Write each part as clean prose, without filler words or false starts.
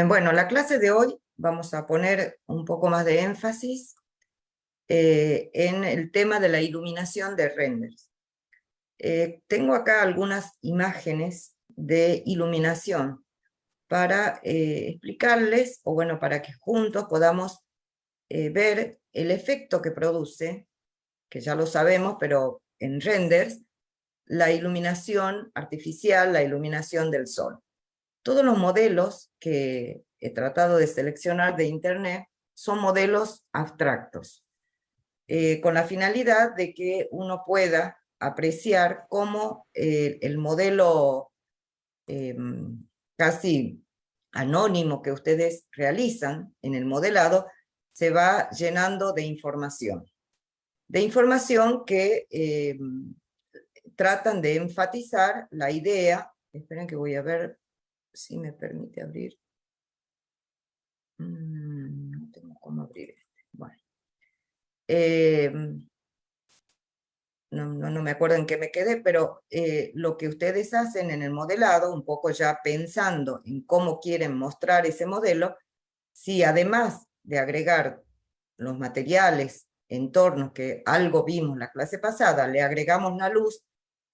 Bueno, la clase de hoy vamos a poner un poco más de énfasis en el tema de la iluminación de renders. Tengo acá algunas imágenes de iluminación para explicarles, o bueno, para que juntos podamos ver el efecto que produce, que ya lo sabemos, pero en renders, la iluminación artificial, la iluminación del sol. Todos los modelos que he tratado de seleccionar de Internet son modelos abstractos, con la finalidad de que uno pueda apreciar cómo el modelo eh, casi anónimo que ustedes realizan en el modelado se va llenando de información que tratan de enfatizar la idea. Esperen que voy a ver si me permite abrir. No tengo cómo abrir este. Bueno. No me acuerdo en qué me quedé, pero lo que ustedes hacen en el modelado, un poco ya pensando en cómo quieren mostrar ese modelo, si además de agregar los materiales, entornos, que algo vimos la clase pasada, le agregamos la luz,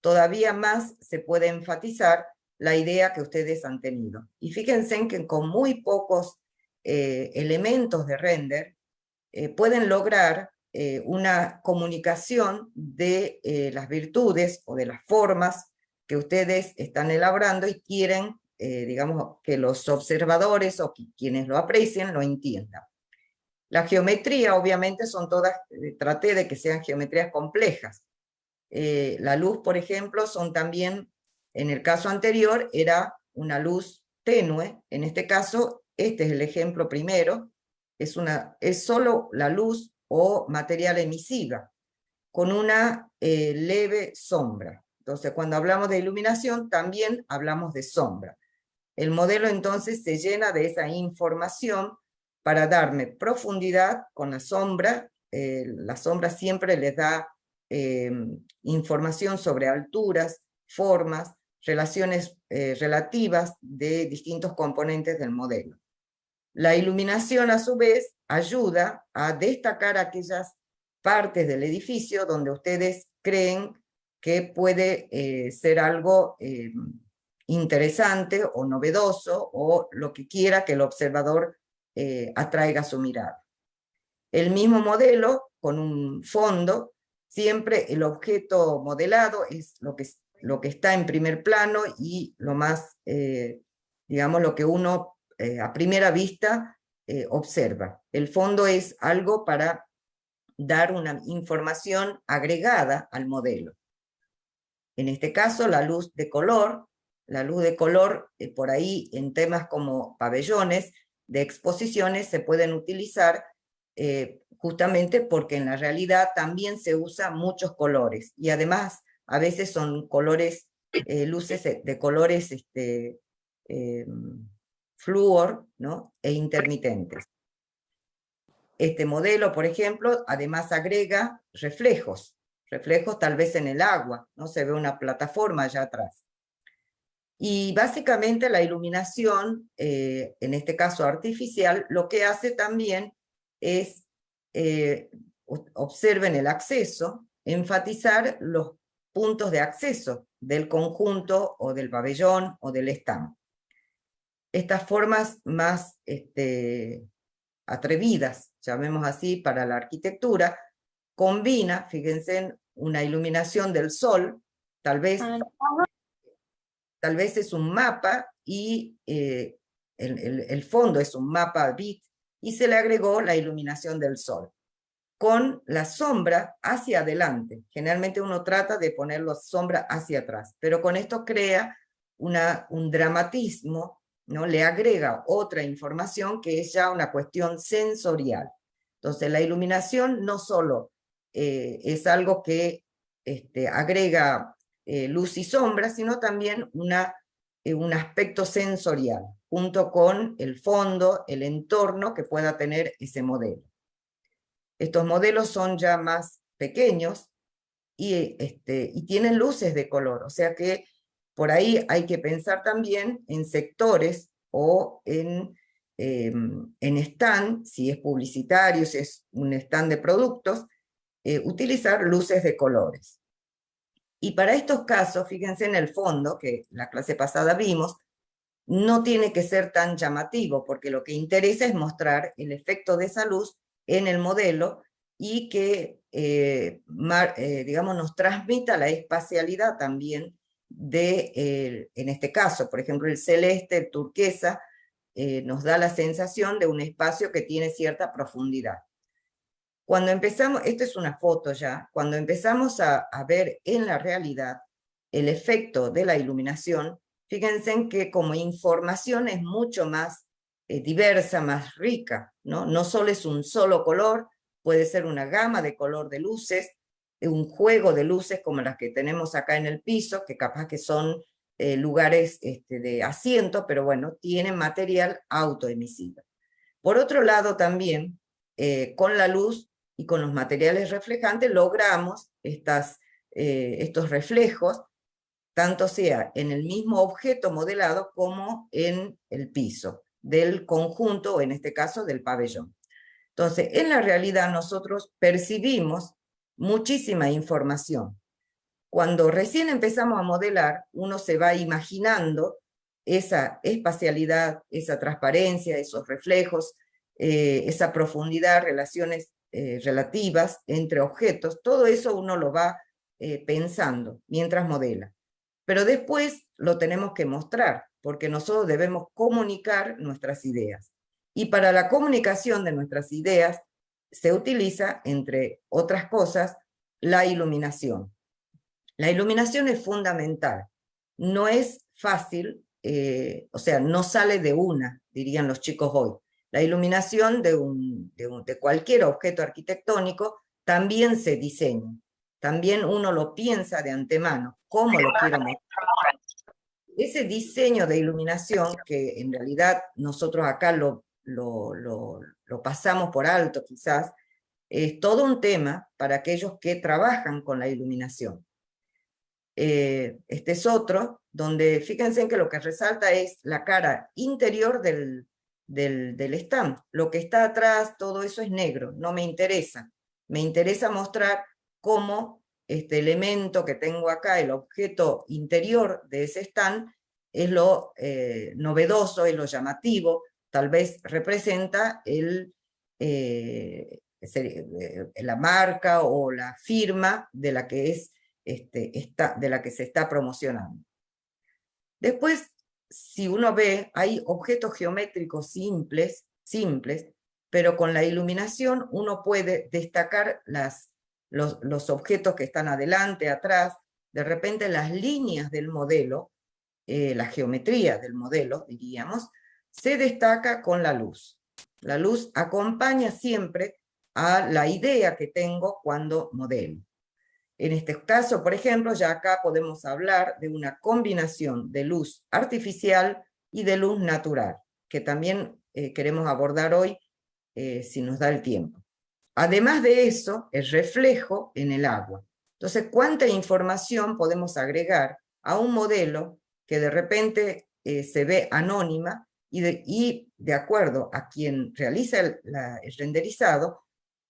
todavía más se puede enfatizar la idea que ustedes han tenido. Y fíjense en que con muy pocos elementos de render pueden lograr una comunicación de las virtudes o de las formas que ustedes están elaborando y quieren, digamos, que los observadores o quienes lo aprecien lo entiendan. La geometría, obviamente, son todas, traté de que sean geometrías complejas. La luz, por ejemplo, son también, en el caso anterior, era una luz tenue. En este caso, este es el ejemplo primero, es solo la luz o material emisiva, con una leve sombra. Entonces, cuando hablamos de iluminación, también hablamos de sombra. El modelo entonces se llena de esa información para darme profundidad con la sombra. La sombra siempre les da información sobre alturas, formas, relaciones relativas de distintos componentes del modelo. La iluminación, a su vez, ayuda a destacar aquellas partes del edificio donde ustedes creen que puede ser algo interesante o novedoso o lo que quiera que el observador atraiga su mirada. El mismo modelo, con un fondo, siempre el objeto modelado es lo que está en primer plano y lo más, digamos, lo que uno a primera vista observa. El fondo es algo para dar una información agregada al modelo. En este caso, la luz de color. La luz de color, por ahí en temas como pabellones de exposiciones, se pueden utilizar justamente porque en la realidad también se usa muchos colores. Y además, a veces son colores, luces de colores flúor, ¿no? E intermitentes. Este modelo, por ejemplo, además agrega reflejos tal vez en el agua, ¿no? Se ve una plataforma allá atrás. Y básicamente la iluminación, en este caso artificial, lo que hace también es, observen el acceso, enfatizar los puntos de acceso del conjunto o del pabellón o del stand. Estas formas más atrevidas, llamemos así, para la arquitectura, combina, fíjense, en una iluminación del sol, tal vez es un mapa y el fondo es un mapa bit y se le agregó la iluminación del sol con la sombra hacia adelante. Generalmente uno trata de poner la sombra hacia atrás, pero con esto crea un dramatismo, ¿no? Le agrega otra información que es ya una cuestión sensorial. Entonces la iluminación no solo es algo que agrega luz y sombra, sino también un aspecto sensorial, junto con el fondo, el entorno que pueda tener ese modelo. Estos modelos son ya más pequeños y tienen luces de color, o sea que por ahí hay que pensar también en sectores o en stand, si es publicitario, si es un stand de productos, utilizar luces de colores. Y para estos casos, fíjense en el fondo, que la clase pasada vimos, no tiene que ser tan llamativo, porque lo que interesa es mostrar el efecto de esa luz en el modelo y que, digamos, nos transmita la espacialidad también de, en este caso, por ejemplo, el celeste, el turquesa, nos da la sensación de un espacio que tiene cierta profundidad. Cuando empezamos, esto es una foto ya, cuando empezamos a ver en la realidad el efecto de la iluminación, fíjense en que como información es mucho más diversa, más rica, ¿no? No solo es un solo color, puede ser una gama de color de luces, un juego de luces como las que tenemos acá en el piso, que capaz que son lugares de asiento, pero bueno, tienen material autoemisible. Por otro lado también, con la luz y con los materiales reflejantes logramos estos reflejos, tanto sea en el mismo objeto modelado como en el piso del conjunto, o en este caso del pabellón. Entonces, en la realidad nosotros percibimos muchísima información. Cuando recién empezamos a modelar, uno se va imaginando esa espacialidad, esa transparencia, esos reflejos, esa profundidad, relaciones relativas entre objetos, todo eso uno lo va pensando mientras modela. Pero después lo tenemos que mostrar, porque nosotros debemos comunicar nuestras ideas. Y para la comunicación de nuestras ideas se utiliza, entre otras cosas, la iluminación. La iluminación es fundamental. No es fácil, o sea, no sale de una, dirían los chicos hoy. La iluminación de cualquier objeto arquitectónico también se diseña. También uno lo piensa de antemano, cómo lo quiero mostrar. Ese diseño de iluminación, que en realidad nosotros acá lo pasamos por alto quizás, es todo un tema para aquellos que trabajan con la iluminación. Este es otro, donde fíjense en que lo que resalta es la cara interior del stand. Lo que está atrás, todo eso es negro, no me interesa. Me interesa mostrar cómo este elemento que tengo acá, el objeto interior de ese stand, es lo novedoso, es lo llamativo, tal vez representa la marca o la firma de la que es de la que se está promocionando. Después, si uno ve, hay objetos geométricos simples, pero con la iluminación uno puede destacar los objetos que están adelante, atrás, de repente las líneas del modelo, la geometría del modelo, diríamos, se destaca con la luz. La luz acompaña siempre a la idea que tengo cuando modelo. En este caso, por ejemplo, ya acá podemos hablar de una combinación de luz artificial y de luz natural, que también queremos abordar hoy si nos da el tiempo. Además de eso, el reflejo en el agua. Entonces, ¿cuánta información podemos agregar a un modelo que de repente se ve anónima y de acuerdo a quien realiza el renderizado,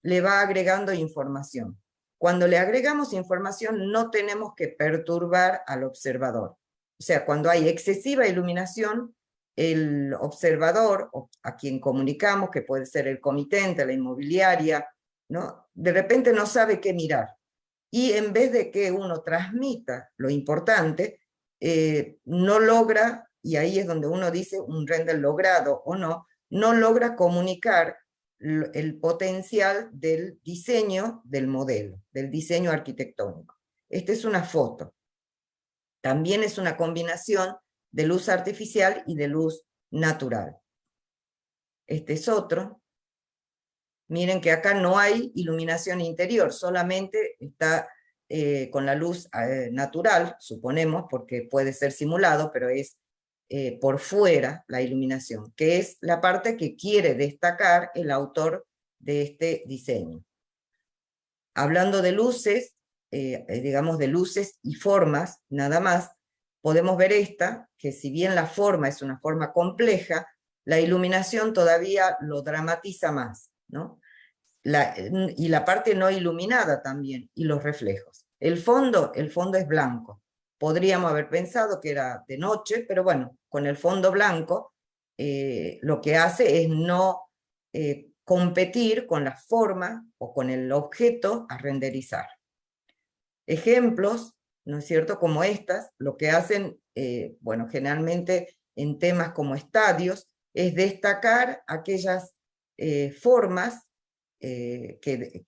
le va agregando información? Cuando le agregamos información no tenemos que perturbar al observador. O sea, cuando hay excesiva iluminación, el observador, o a quien comunicamos, que puede ser el comitente, la inmobiliaria, ¿no? De repente no sabe qué mirar. Y en vez de que uno transmita lo importante, no logra, y ahí es donde uno dice un render logrado o no, no logra comunicar el potencial del diseño del modelo, del diseño arquitectónico. Esta es una foto. También es una combinación de luz artificial y de luz natural. Este es otro. Miren que acá no hay iluminación interior, solamente está con la luz natural, suponemos, porque puede ser simulado, pero es por fuera la iluminación, que es la parte que quiere destacar el autor de este diseño. Hablando de luces, digamos de luces y formas, nada más, podemos ver esta, que si bien la forma es una forma compleja, la iluminación todavía lo dramatiza más, ¿no? Y la parte no iluminada también, y los reflejos. El fondo es blanco. Podríamos haber pensado que era de noche, pero bueno, con el fondo blanco lo que hace es no competir con la forma o con el objeto a renderizar. Ejemplos, ¿no es cierto?, como estas, lo que hacen, bueno, generalmente en temas como estadios, es destacar aquellas formas que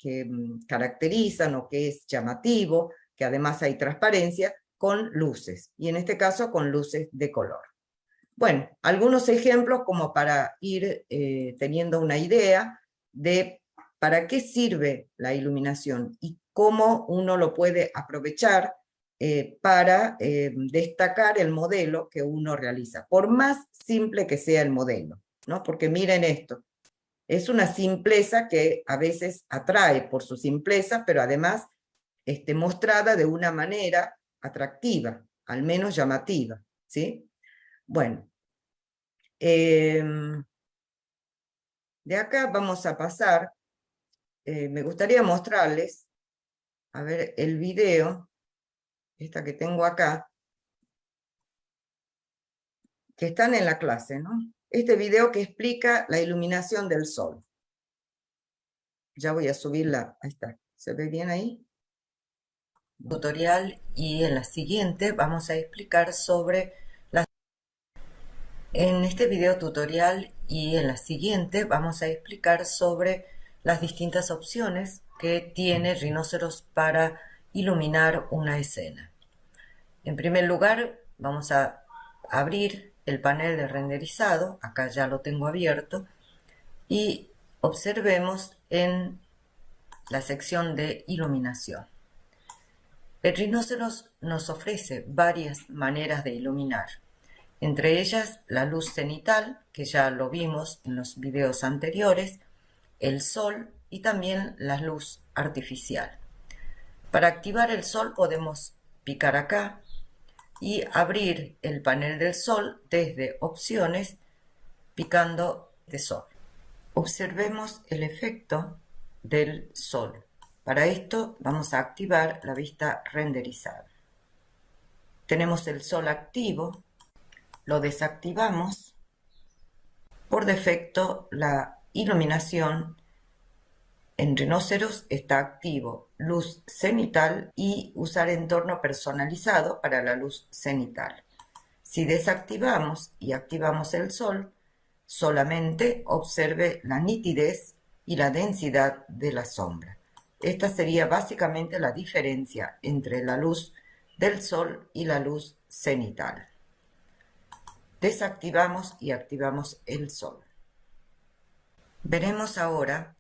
caracterizan o que es llamativo, que además hay transparencia, con luces, y en este caso con luces de color. Bueno, algunos ejemplos como para ir teniendo una idea de para qué sirve la iluminación y cómo uno lo puede aprovechar para destacar el modelo que uno realiza, por más simple que sea el modelo, ¿no? Porque miren esto, es una simpleza que a veces atrae por su simpleza, pero además mostrada de una manera atractiva, al menos llamativa, ¿sí? Bueno, de acá vamos a pasar, me gustaría mostrarles, a ver, el video, esta que tengo acá, que están en la clase, ¿no? Este video que explica la iluminación del sol. Ya voy a subirla, ahí está, ¿se ve bien ahí? Tutorial, y en la siguiente vamos a explicar sobre las... En este video tutorial y en la siguiente vamos a explicar sobre las distintas opciones que tiene Rhinoceros para iluminar una escena. En primer lugar, vamos a abrir el panel de renderizado, acá ya lo tengo abierto, y observemos en la sección de iluminación. El Rhinoceros nos ofrece varias maneras de iluminar, entre ellas la luz cenital, que ya lo vimos en los videos anteriores, el sol y también la luz artificial. Para activar el sol podemos picar acá y abrir el panel del sol desde opciones picando de sol. Observemos el efecto del sol. Para esto vamos a activar la vista renderizada. Tenemos el sol activo, lo desactivamos. Por defecto la iluminación en Rhinoceros está activo luz cenital y usar entorno personalizado para la luz cenital. Si desactivamos y activamos el sol, solamente observe la nitidez y la densidad de la sombra. Esta sería básicamente la diferencia entre la luz del sol y la luz cenital. Desactivamos y activamos el sol. Veremos ahora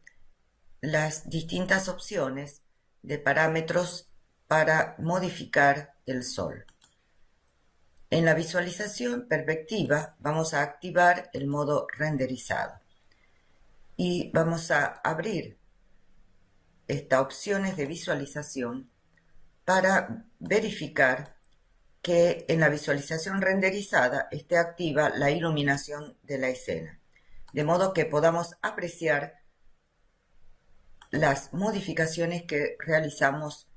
las distintas opciones de parámetros para modificar el sol. En la visualización perspectiva vamos a activar el modo renderizado y vamos a abrir estas opciones de visualización para verificar que en la visualización renderizada esté activa la iluminación de la escena, de modo que podamos apreciar las modificaciones que realizamos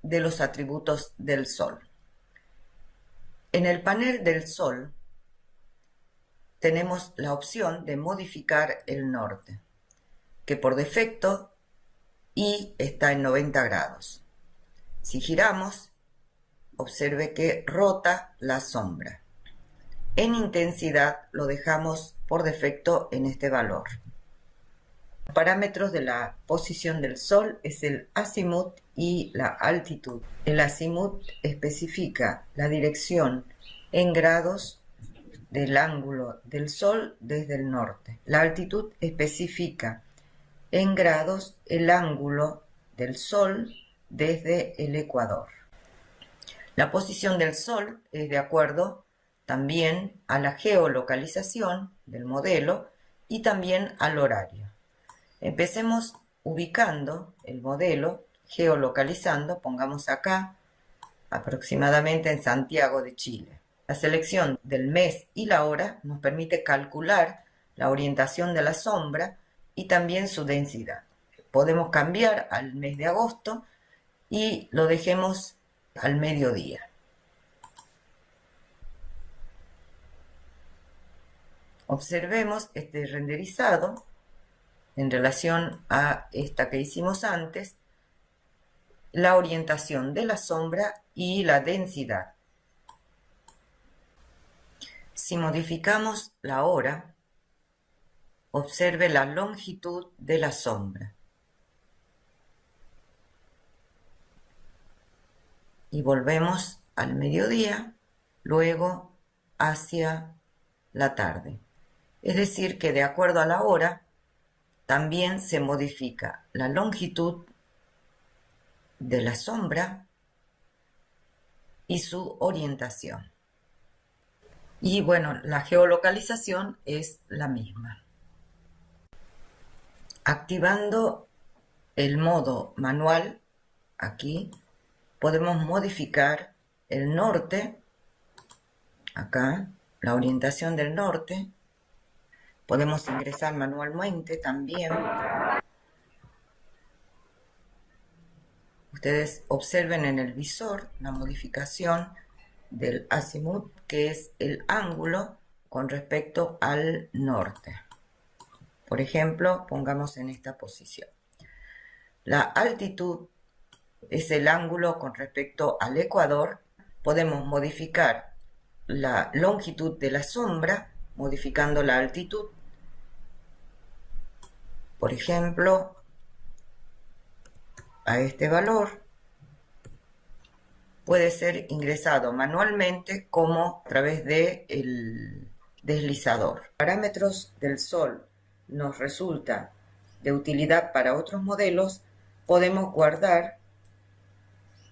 de los atributos del sol. En el panel del sol tenemos la opción de modificar el norte, que por defecto y está en 90 grados. Si giramos, observe que rota la sombra. En intensidad lo dejamos por defecto en este valor. Los parámetros de la posición del sol es el azimut y la altitud. El azimut especifica la dirección en grados del ángulo del sol desde el norte. La altitud especifica en grados el ángulo del sol desde el ecuador. La posición del sol es de acuerdo también a la geolocalización del modelo y también al horario. Empecemos ubicando el modelo, geolocalizando, pongamos acá aproximadamente en Santiago de Chile. La selección del mes y la hora nos permite calcular la orientación de la sombra y también su densidad. Podemos cambiar al mes de agosto y lo dejemos al mediodía. Observemos este renderizado en relación a esta que hicimos antes, la orientación de la sombra y la densidad. Si modificamos la hora, observe la longitud de la sombra. Y volvemos al mediodía, luego hacia la tarde. Es decir, que de acuerdo a la hora, también se modifica la longitud de la sombra y su orientación. Y bueno, la geolocalización es la misma. Activando el modo manual, aquí, podemos modificar el norte, acá, la orientación del norte. Podemos ingresar manualmente también. Ustedes observen en el visor la modificación del azimut, que es el ángulo con respecto al norte. Por ejemplo, pongamos en esta posición. La altitud es el ángulo con respecto al ecuador. Podemos modificar la longitud de la sombra modificando la altitud. Por ejemplo, a este valor puede ser ingresado manualmente como a través del deslizador. Parámetros del Sol nos resulta de utilidad para otros modelos, podemos guardar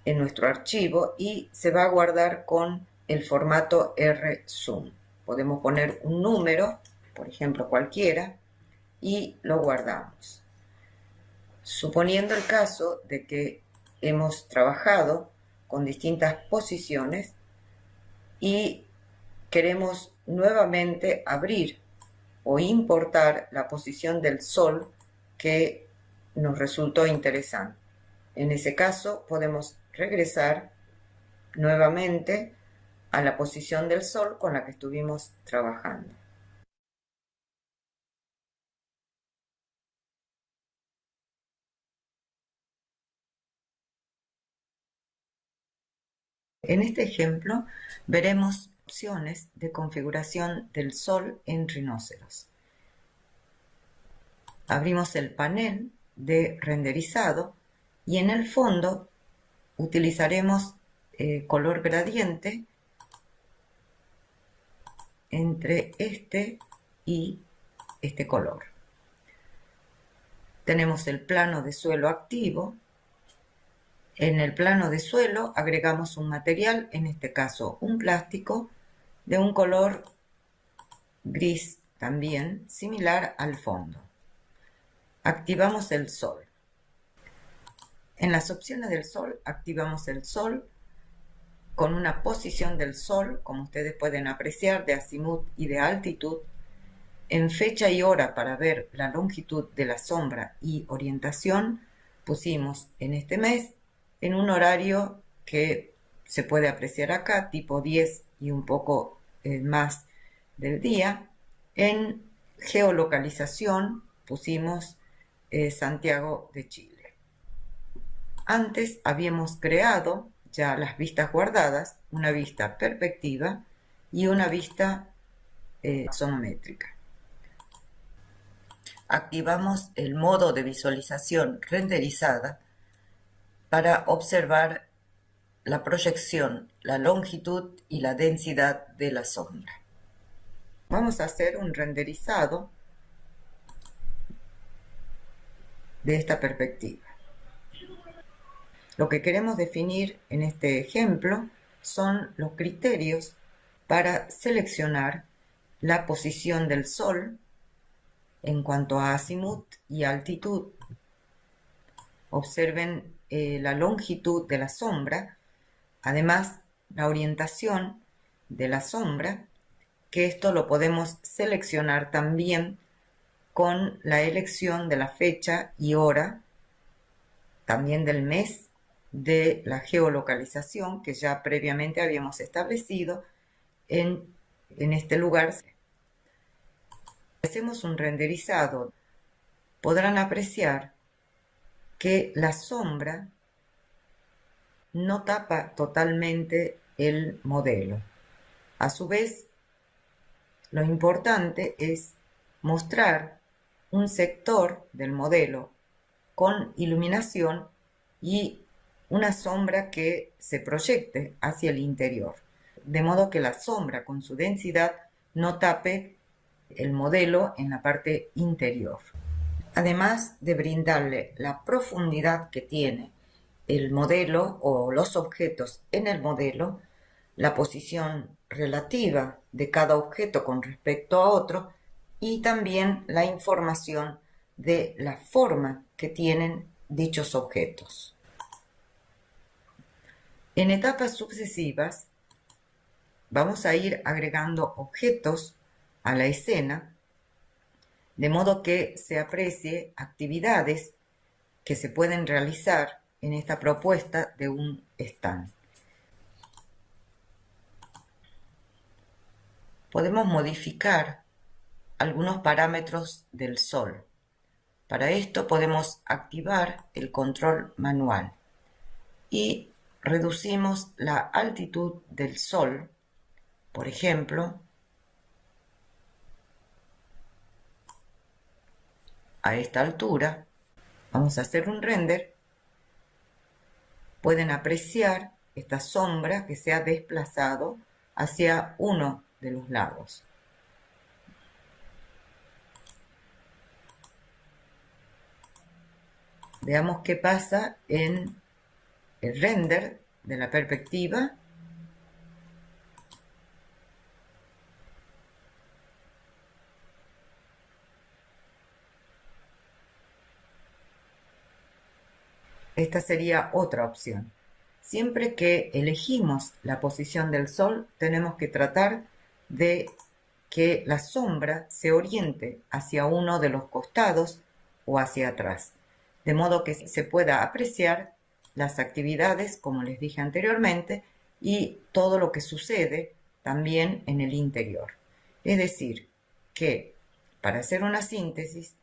en nuestro archivo y se va a guardar con el formato RZoom. Podemos poner un número, por ejemplo cualquiera, y lo guardamos. Suponiendo el caso de que hemos trabajado con distintas posiciones y queremos nuevamente abrir o importar la posición del Sol que nos resultó interesante. En ese caso podemos regresar nuevamente a la posición del Sol con la que estuvimos trabajando. En este ejemplo veremos opciones de configuración del Sol en rinoceros. Abrimos el panel de renderizado y en el fondo utilizaremos color gradiente entre este y este color. Tenemos el plano de suelo activo. En el plano de suelo agregamos un material, en este caso un plástico, de un color gris también, similar al fondo. Activamos el Sol. En las opciones del Sol, activamos el Sol con una posición del Sol, como ustedes pueden apreciar, de azimut y de altitud, en fecha y hora para ver la longitud de la sombra y orientación, pusimos en este mes en un horario que se puede apreciar acá, tipo 10 y un poco más del día. En geolocalización pusimos Santiago de Chile. Antes habíamos creado ya las vistas guardadas, una vista perspectiva y una vista sonométrica. Activamos el modo de visualización renderizada para observar la proyección, la longitud y la densidad de la sombra. Vamos a hacer un renderizado de esta perspectiva. Lo que queremos definir en este ejemplo son los criterios para seleccionar la posición del Sol en cuanto a azimut y altitud. Observen la longitud de la sombra Además, la orientación de la sombra, que esto lo podemos seleccionar también con la elección de la fecha y hora, también del mes, de la geolocalización que ya previamente habíamos establecido en este lugar. Si hacemos un renderizado, podrán apreciar que la sombra no tapa totalmente el modelo. A su vez, lo importante es mostrar un sector del modelo con iluminación y una sombra que se proyecte hacia el interior, de modo que la sombra con su densidad no tape el modelo en la parte interior. Además de brindarle la profundidad que tiene el modelo o los objetos en el modelo, la posición relativa de cada objeto con respecto a otro y también la información de la forma que tienen dichos objetos. En etapas sucesivas vamos a ir agregando objetos a la escena, de modo que se aprecie actividades que se pueden realizar en esta propuesta de un stand. Podemos modificar algunos parámetros del sol. Para esto podemos activar el control manual y reducimos la altitud del sol, por ejemplo, a esta altura. Vamos a hacer un render. Pueden apreciar esta sombra que se ha desplazado hacia uno de los lados. Veamos qué pasa en el render de la perspectiva. Esta sería otra opción. Siempre que elegimos la posición del sol, tenemos que tratar de que la sombra se oriente hacia uno de los costados o hacia atrás, de modo que se pueda apreciar las actividades, como les dije anteriormente, y todo lo que sucede también en el interior. Es decir, que para hacer una síntesis,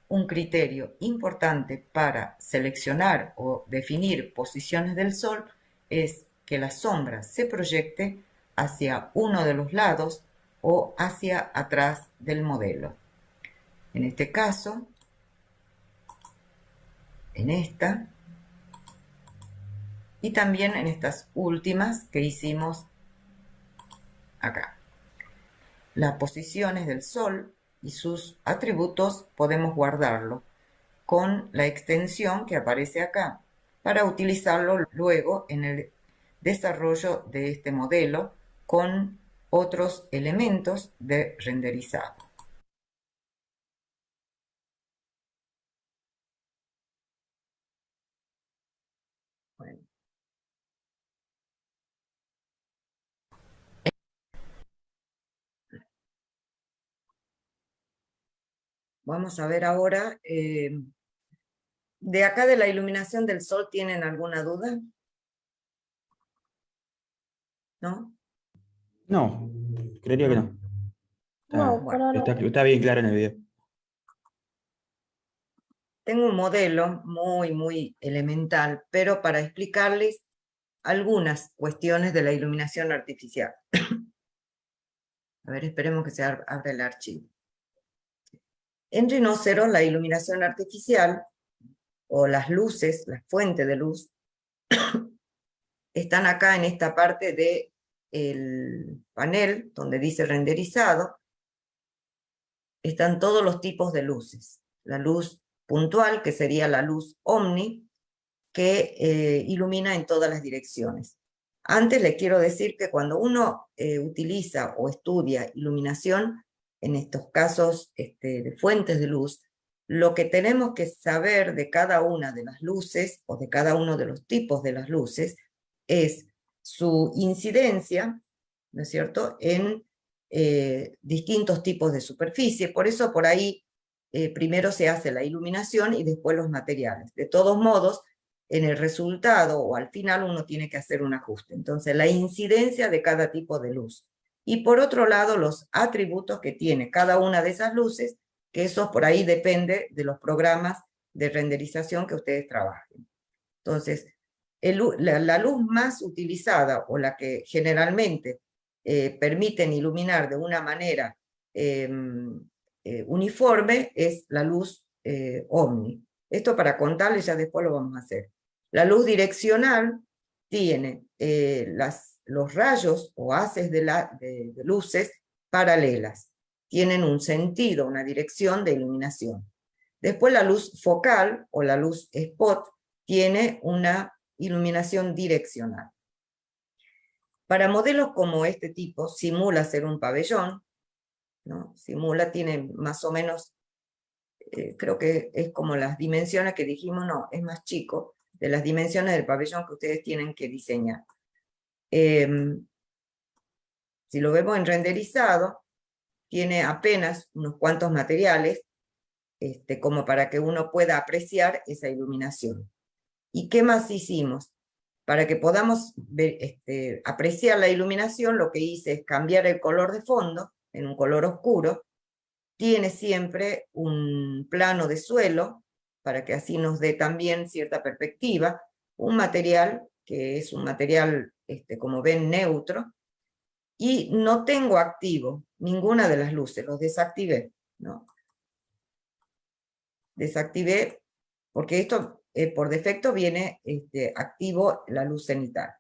un criterio importante para seleccionar o definir posiciones del sol es que la sombra se proyecte hacia uno de los lados o hacia atrás del modelo. En este caso, en esta, y también en estas últimas que hicimos acá. Las posiciones del sol y sus atributos podemos guardarlo con la extensión que aparece acá para utilizarlo luego en el desarrollo de este modelo con otros elementos de renderizado. Bueno. Vamos a ver ahora, de acá de la iluminación del sol, ¿tienen alguna duda? ¿No? No, creería que no. No, por ahora no. Está bien claro en el video. Tengo un modelo muy elemental, pero para explicarles algunas cuestiones de la iluminación artificial. A ver, esperemos que se abra el archivo. En Rhinoceros, la iluminación artificial o las luces, la fuente de luz, están acá en esta parte del panel donde dice renderizado. Están todos los tipos de luces. La luz puntual, que sería la luz omni, que ilumina en todas las direcciones. Antes les quiero decir que cuando uno utiliza o estudia iluminación, en estos casos de fuentes de luz, lo que tenemos que saber de cada una de las luces o de cada uno de los tipos de las luces es su incidencia, ¿no es cierto?, en distintos tipos de superficie. Por eso por ahí primero se hace la iluminación y después los materiales. De todos modos, en el resultado o al final uno tiene que hacer un ajuste. Entonces, la incidencia de cada tipo de luz. Y por otro lado, los atributos que tiene cada una de esas luces, que eso por ahí depende de los programas de renderización que ustedes trabajen. Entonces, la luz más utilizada o la que generalmente permiten iluminar de una manera uniforme es la luz Omni. Esto para contarles, ya después lo vamos a hacer. La luz direccional tiene los rayos o haces de luces paralelas. Tienen un sentido, una dirección de iluminación. Después la luz focal o la luz spot tiene una iluminación direccional. Para modelos como este tipo, simula ser un pabellón, ¿no? Simula, tiene más o menos, creo que es como las dimensiones que dijimos, no, es más chico, de las dimensiones del pabellón que ustedes tienen que diseñar. Si lo vemos en renderizado, tiene apenas unos cuantos materiales, como para que uno pueda apreciar esa iluminación. ¿Y qué más hicimos? Para que podamos ver, apreciar la iluminación, lo que hice es cambiar el color de fondo en un color oscuro. Tiene siempre un plano de suelo, para que así nos dé también cierta perspectiva. Un material, que es un material, como ven, neutro. Y no tengo activo ninguna de las luces, los desactivé, ¿no? Desactivé, porque esto por defecto viene activo la luz cenital.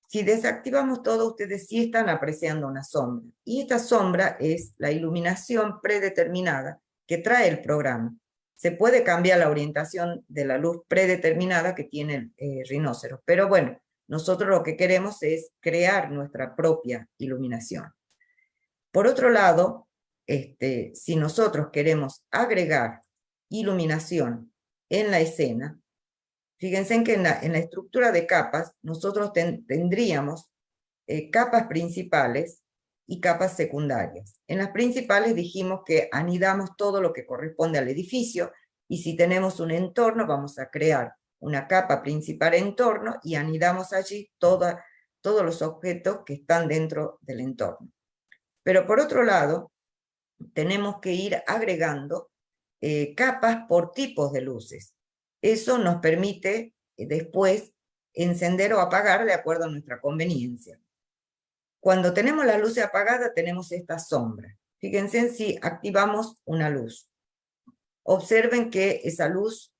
Si desactivamos todo, ustedes sí están apreciando una sombra. Y esta sombra es la iluminación predeterminada que trae el programa. Se puede cambiar la orientación de la luz predeterminada que tiene el rinoceros. Pero bueno, nosotros lo que queremos es crear nuestra propia iluminación. Por otro lado, si nosotros queremos agregar iluminación en la escena, fíjense que en la estructura de capas nosotros tendríamos capas principales y capas secundarias. En las principales dijimos que anidamos todo lo que corresponde al edificio, y si tenemos un entorno vamos a crear una capa principal entorno y anidamos allí todos los objetos que están dentro del entorno. Pero por otro lado, tenemos que ir agregando capas por tipos de luces. Eso nos permite después encender o apagar de acuerdo a nuestra conveniencia. Cuando tenemos la luz apagada, tenemos esta sombra. Fíjense si activamos una luz. Observen que esa luz,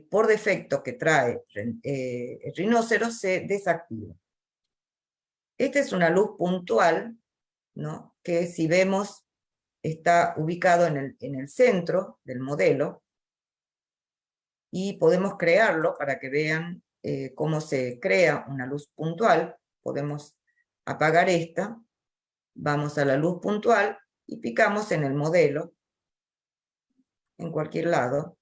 por defecto que trae el rinoceros, se desactiva. Esta es una luz puntual, ¿no?, que si vemos está ubicado en el centro del modelo, y podemos crearlo para que vean cómo se crea una luz puntual. Podemos apagar esta, vamos a la luz puntual y picamos en el modelo, en cualquier lado,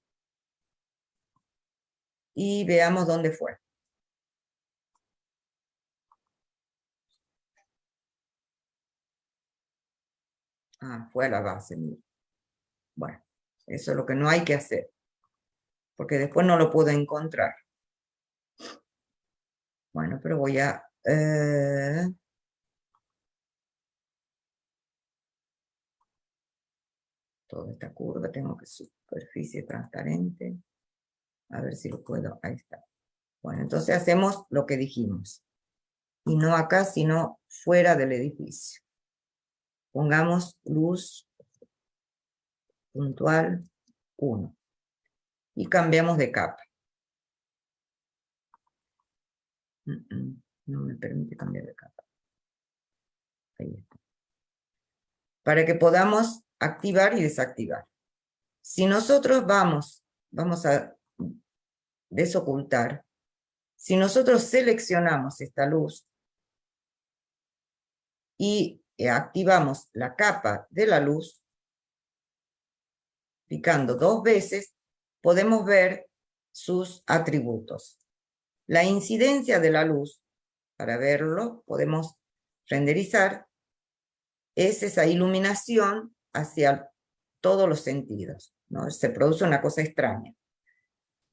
y veamos dónde fue. Ah, fue a la base. Bueno, eso es lo que no hay que hacer, porque después no lo puedo encontrar. Bueno, pero voy a... toda esta curva, tengo que superficie transparente. A ver si lo puedo, ahí está. Bueno, entonces hacemos lo que dijimos. Y no acá, sino fuera del edificio. Pongamos luz puntual 1. Y cambiamos de capa. No me permite cambiar de capa. Ahí está. Para que podamos activar y desactivar. Si nosotros vamos a desocultar, si nosotros seleccionamos esta luz y activamos la capa de la luz, picando 2 veces, podemos ver sus atributos. La incidencia de la luz para verlo, podemos renderizar, es esa iluminación hacia todos los sentidos, ¿no? Se produce una cosa extraña.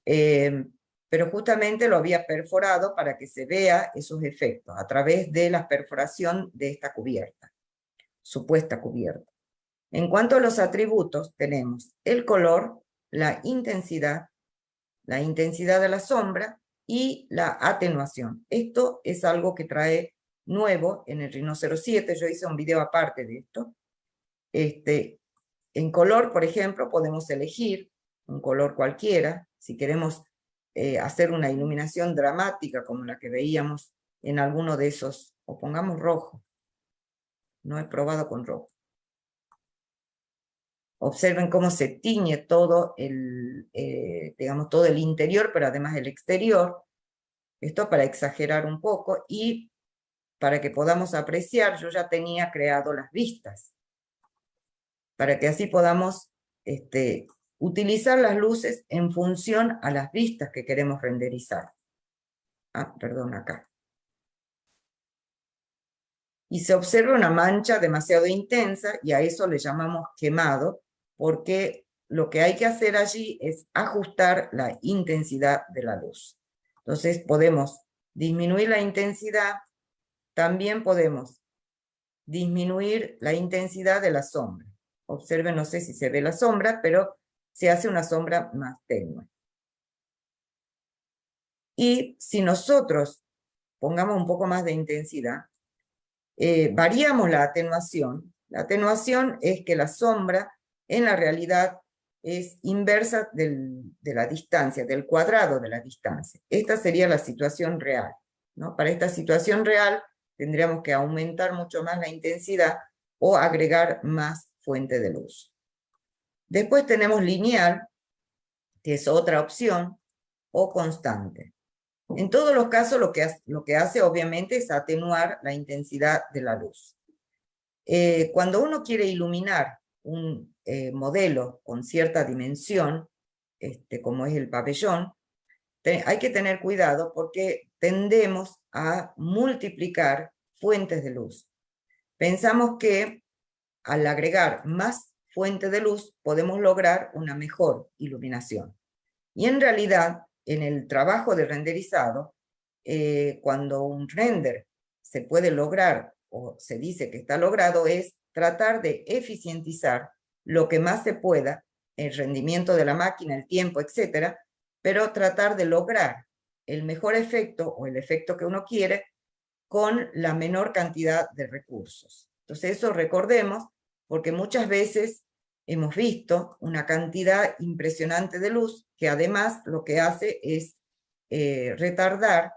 Pero justamente lo había perforado para que se vea esos efectos a través de la perforación de esta cubierta, supuesta cubierta. En cuanto a los atributos, tenemos el color, la intensidad de la sombra y la atenuación. Esto es algo que trae nuevo en el Rhino 07, yo hice un video aparte de esto. En color, por ejemplo, podemos elegir un color cualquiera, si queremos hacer una iluminación dramática como la que veíamos en alguno de esos, o pongamos rojo. No he probado con rojo. Observen cómo se tiñe todo digamos, todo el interior, pero además el exterior. Esto para exagerar un poco y para que podamos apreciar, yo ya tenía creado las vistas, para que así podamos utilizar las luces en función a las vistas que queremos renderizar. Perdón, acá. Y se observa una mancha demasiado intensa y a eso le llamamos quemado, porque lo que hay que hacer allí es ajustar la intensidad de la luz. Entonces podemos disminuir la intensidad, también podemos disminuir la intensidad de la sombra. Observen, no sé si se ve la sombra, pero se hace una sombra más tenue. Y si nosotros pongamos un poco más de intensidad, variamos la atenuación. La atenuación es que la sombra en la realidad es inversa de la distancia, del cuadrado de la distancia. Esta sería la situación real, ¿no? Para esta situación real tendríamos que aumentar mucho más la intensidad o agregar más fuente de luz. Después tenemos lineal, que es otra opción, o constante. En todos los casos lo que hace obviamente es atenuar la intensidad de la luz. Cuando uno quiere iluminar un modelo con cierta dimensión, como es el pabellón, hay que tener cuidado porque tendemos a multiplicar fuentes de luz. Pensamos que al agregar más fuente de luz podemos lograr una mejor iluminación. Y en realidad, en el trabajo de renderizado, cuando un render se puede lograr o se dice que está logrado, es tratar de eficientizar lo que más se pueda, el rendimiento de la máquina, el tiempo, etcétera, pero tratar de lograr el mejor efecto o el efecto que uno quiere con la menor cantidad de recursos. Entonces eso recordemos, porque muchas veces hemos visto una cantidad impresionante de luz que además lo que hace es retardar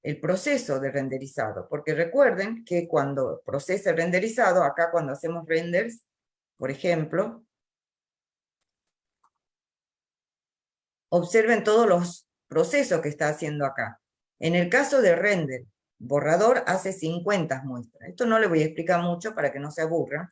el proceso de renderizado, porque recuerden que cuando procesa el renderizado, acá cuando hacemos renders, por ejemplo, observen todos los procesos que está haciendo acá. En el caso de render, borrador hace 50 muestras. Esto no le voy a explicar mucho para que no se aburran,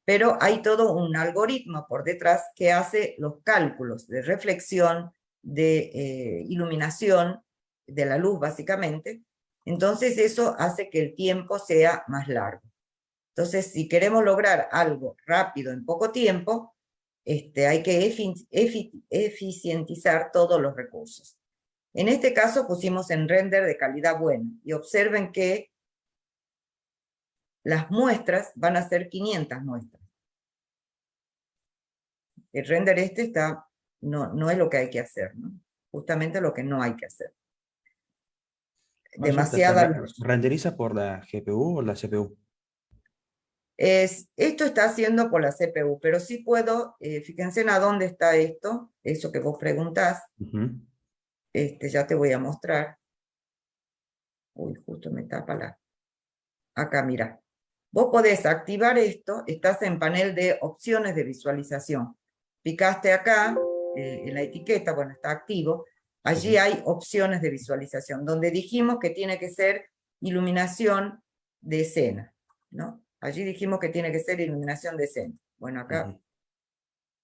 pero hay todo un algoritmo por detrás que hace los cálculos de reflexión, de iluminación, de la luz básicamente. Entonces eso hace que el tiempo sea más largo. Entonces, si queremos lograr algo rápido en poco tiempo, hay que eficientizar todos los recursos. En este caso pusimos en render de calidad buena y observen que las muestras van a ser 500 muestras. El render no es lo que hay que hacer, ¿no? Justamente lo que no hay que hacer. Demasiada luz. ¿Renderiza por la GPU o la CPU? Esto está haciendo por la CPU, pero sí puedo, fíjense a dónde está esto, eso que vos preguntás. Ya te voy a mostrar. Uy, justo me tapa acá, mira. Vos podés activar esto, estás en panel de opciones de visualización. Picaste acá, en la etiqueta, bueno, está activo. Allí hay opciones de visualización, donde dijimos que tiene que ser iluminación de escena, ¿no? Allí dijimos que tiene que ser iluminación de escena. Bueno, acá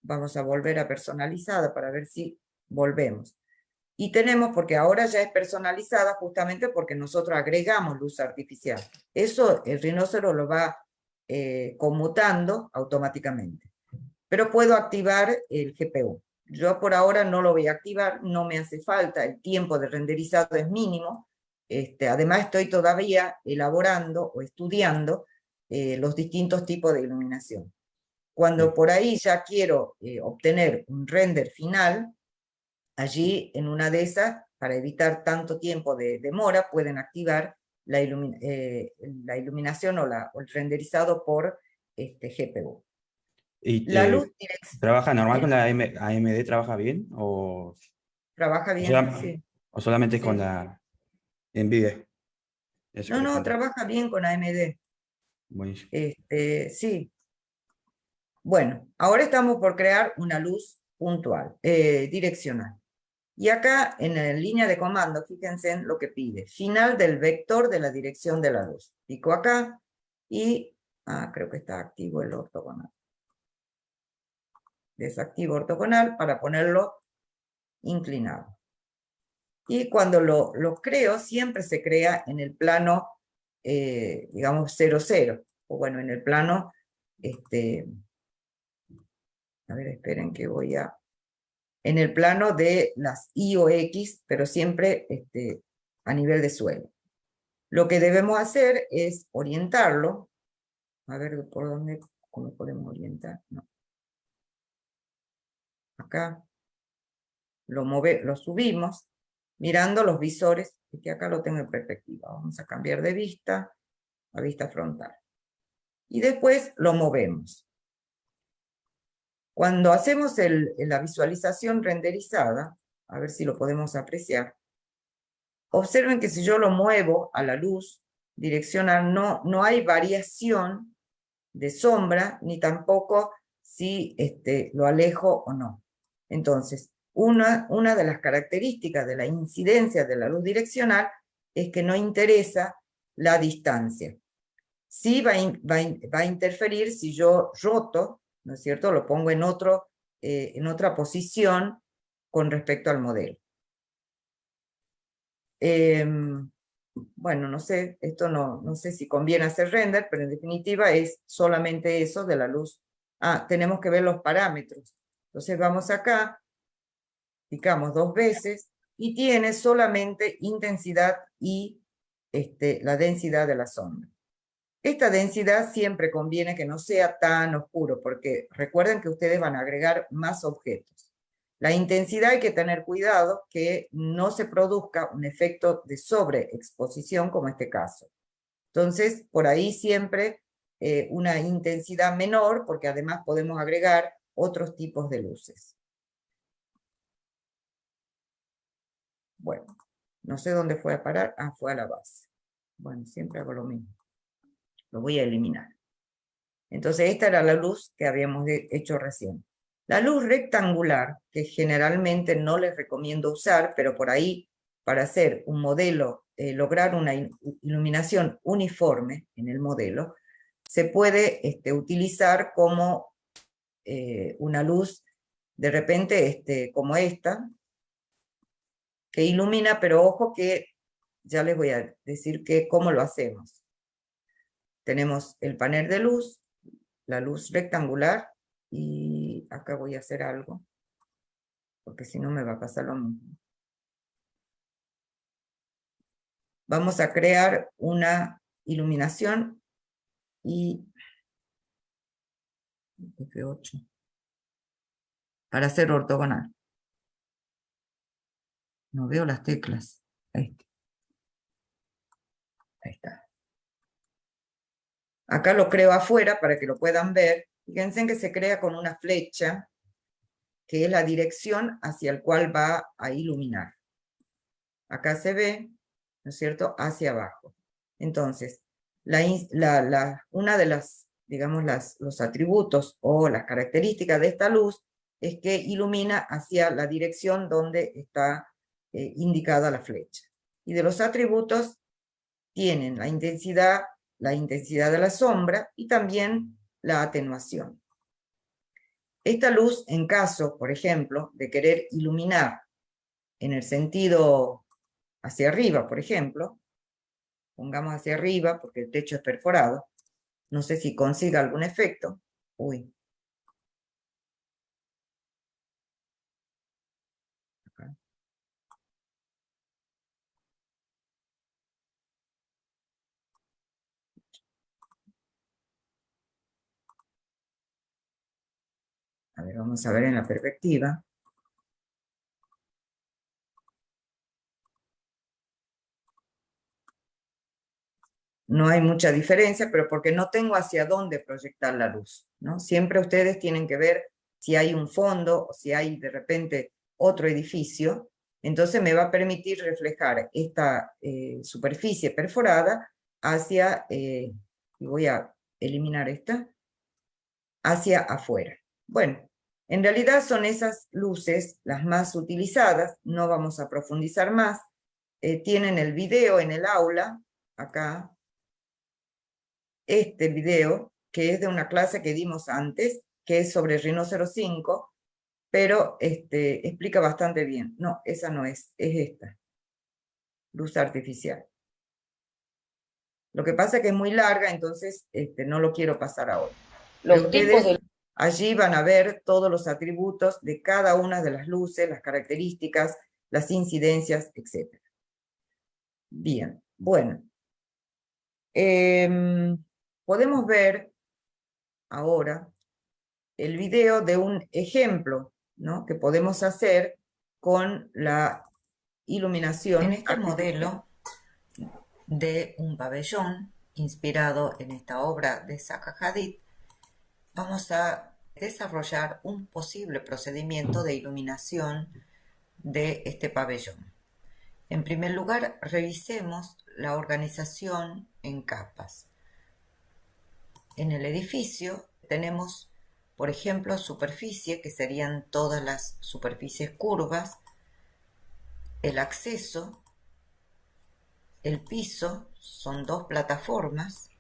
vamos a volver a personalizada para ver si volvemos. Y tenemos, porque ahora ya es personalizada justamente porque nosotros agregamos luz artificial. Eso el Rhinoceros lo va conmutando automáticamente. Pero puedo activar el GPU. Yo por ahora no lo voy a activar, no me hace falta, el tiempo de renderizado es mínimo. Además estoy todavía elaborando o estudiando los distintos tipos de iluminación. Cuando por ahí ya quiero obtener un render final, allí en una de esas, para evitar tanto tiempo de demora, pueden activar la iluminación o el renderizado por GPU. ¿Y La luz trabaja normal con la AMD? ¿Trabaja bien? trabaja bien, sí. ¿O solamente Sí. con la NVIDIA? Eso No, trabaja bien con AMD. Buenísimo. Sí. Bueno, ahora estamos por crear una luz puntual, direccional. Y acá en la línea de comando, fíjense en lo que pide. Final del vector de la dirección de la luz. Pico acá y creo que está activo el ortogonal. Desactivo ortogonal para ponerlo inclinado. Y cuando lo creo, siempre se crea en el plano, digamos, 0, 0. O bueno, en el plano, a ver, esperen que voy a... En el plano de las Y o X, pero siempre a nivel de suelo. Lo que debemos hacer es orientarlo. A ver, ¿por dónde? ¿Cómo podemos orientar? No. Acá. Lo subimos, mirando los visores, que acá lo tengo en perspectiva. Vamos a cambiar de vista a vista frontal. Y después lo movemos. Cuando hacemos la visualización renderizada, a ver si lo podemos apreciar, observen que si yo lo muevo a la luz direccional, no hay variación de sombra, ni tampoco si lo alejo o no. Entonces, una de las características de la incidencia de la luz direccional es que no interesa la distancia. Sí va a interferir si yo roto, ¿no es cierto? Lo pongo en otra posición con respecto al modelo. Bueno, no sé, esto no sé si conviene hacer render, pero en definitiva es solamente eso de la luz. Tenemos que ver los parámetros. Entonces vamos acá, picamos 2 veces y tiene solamente intensidad y la densidad de la sombra. Esta densidad siempre conviene que no sea tan oscuro, porque recuerden que ustedes van a agregar más objetos. La intensidad hay que tener cuidado que no se produzca un efecto de sobreexposición como este caso. Entonces, por ahí siempre una intensidad menor, porque además podemos agregar otros tipos de luces. Bueno, no sé dónde fue a parar. Fue a la base. Bueno, siempre hago lo mismo. Lo voy a eliminar. Entonces, esta era la luz que habíamos hecho recién. La luz rectangular, que generalmente no les recomiendo usar, pero por ahí, para hacer un modelo, lograr una iluminación uniforme en el modelo, se puede utilizar como una luz, de repente, como esta, que ilumina, pero ojo que ya les voy a decir cómo lo hacemos. Tenemos el panel de luz, la luz rectangular, y acá voy a hacer algo, porque si no me va a pasar lo mismo. Vamos a crear una iluminación y F8 para hacer ortogonal. No veo las teclas. Ahí está. Acá lo creo afuera para que lo puedan ver. Fíjense que se crea con una flecha, que es la dirección hacia el cual va a iluminar. Acá se ve, ¿no es cierto?, hacia abajo. Entonces, una de las, digamos, los atributos o las características de esta luz es que ilumina hacia la dirección donde está indicada la flecha. Y de los atributos tienen la intensidad de la sombra y también la atenuación. Esta luz, en caso, por ejemplo, de querer iluminar en el sentido hacia arriba, por ejemplo, pongamos hacia arriba porque el techo es perforado, no sé si consiga algún efecto. Uy. Acá. A ver, vamos a ver en la perspectiva. No hay mucha diferencia, pero porque no tengo hacia dónde proyectar la luz, ¿no? Siempre ustedes tienen que ver si hay un fondo o si hay de repente otro edificio, entonces me va a permitir reflejar esta superficie perforada hacia, y voy a eliminar esta, hacia afuera. Bueno, en realidad son esas luces las más utilizadas, no vamos a profundizar más. Tienen el video en el aula, acá, este video, que es de una clase que dimos antes, que es sobre Rhinóceros 5, pero explica bastante bien. No, esa no es esta, luz artificial. Lo que pasa es que es muy larga, entonces no lo quiero pasar ahora. Pero ustedes allí van a ver todos los atributos de cada una de las luces, las características, las incidencias, etc. Bien, bueno. Podemos ver ahora el video de un ejemplo, ¿no?, que podemos hacer con la iluminación. En este modelo de un pabellón inspirado en esta obra de Zaha Hadid, vamos a desarrollar un posible procedimiento de iluminación de este pabellón. En primer lugar, revisemos la organización en capas. En el edificio tenemos, por ejemplo, superficie, que serían todas las superficies curvas, el acceso, el piso, son dos plataformas,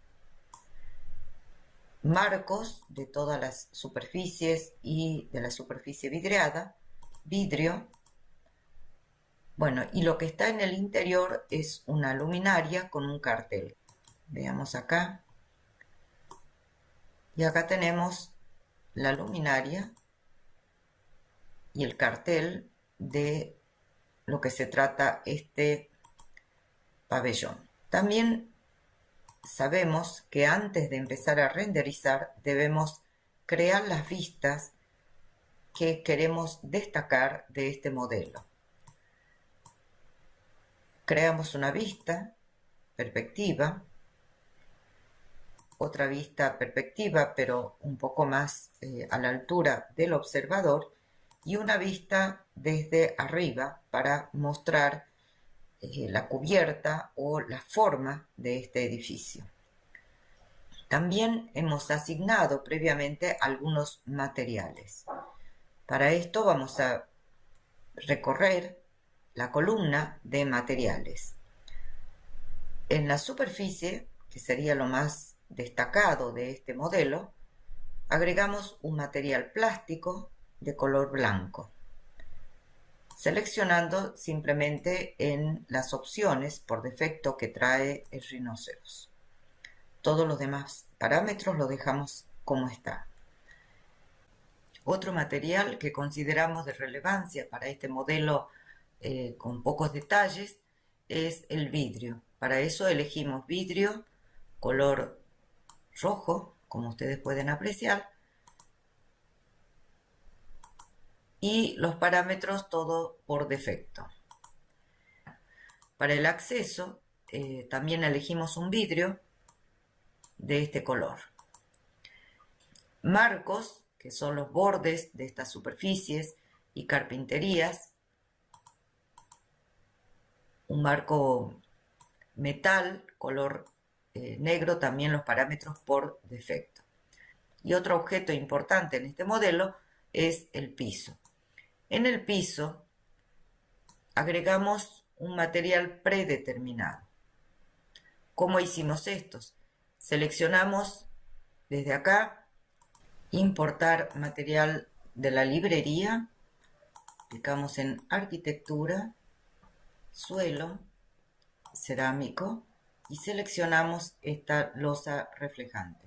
marcos de todas las superficies y de la superficie vidriada, vidrio. Bueno, y lo que está en el interior es una luminaria con un cartel. Veamos acá. Y acá tenemos la luminaria y el cartel de lo que se trata este pabellón. También sabemos que antes de empezar a renderizar debemos crear las vistas que queremos destacar de este modelo. Creamos una vista perspectiva, otra vista perspectiva, pero un poco más a la altura del observador, y una vista desde arriba para mostrar la cubierta o la forma de este edificio. También hemos asignado previamente algunos materiales. Para esto vamos a recorrer la columna de materiales. En la superficie, que sería lo más destacado de este modelo, agregamos un material plástico de color blanco, seleccionando simplemente en las opciones por defecto que trae el rinoceros. Todos los demás parámetros los dejamos como está. Otro material que consideramos de relevancia para este modelo con pocos detalles es el vidrio. Para eso elegimos vidrio color rojo, como ustedes pueden apreciar, y los parámetros todo por defecto. Para el acceso también elegimos un vidrio de este color. Marcos, que son los bordes de estas superficies, y carpinterías, un marco metal color negro, también los parámetros por defecto. Y otro objeto importante en este modelo es el piso. En el piso agregamos un material predeterminado. ¿Cómo hicimos estos? Seleccionamos desde acá, importar material de la librería, Clicamos en arquitectura, suelo, cerámico y seleccionamos esta losa reflejante.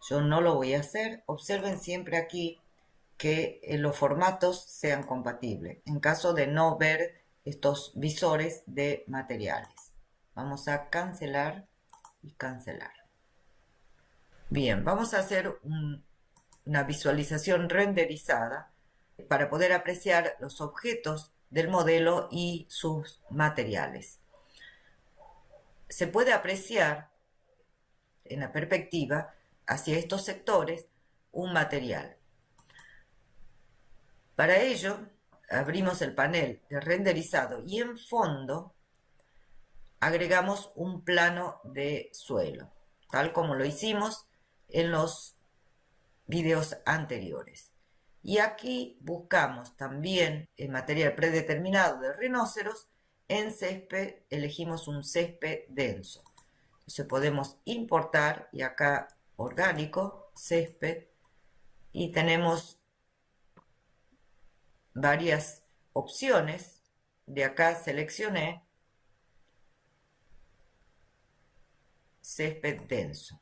Yo no lo voy a hacer. Observen siempre aquí que los formatos sean compatibles en caso de no ver estos visores de materiales. Vamos a cancelar y cancelar. Bien, vamos a hacer una visualización renderizada para poder apreciar los objetos del modelo y sus materiales. Se puede apreciar en la perspectiva hacia estos sectores un material. Para ello, abrimos el panel de renderizado y en fondo agregamos un plano de suelo, tal como lo hicimos en los videos anteriores. Y aquí buscamos también el material predeterminado de rinoceros. En césped elegimos un césped denso. Entonces podemos importar y acá orgánico, césped, y tenemos varias opciones. De acá seleccioné césped denso.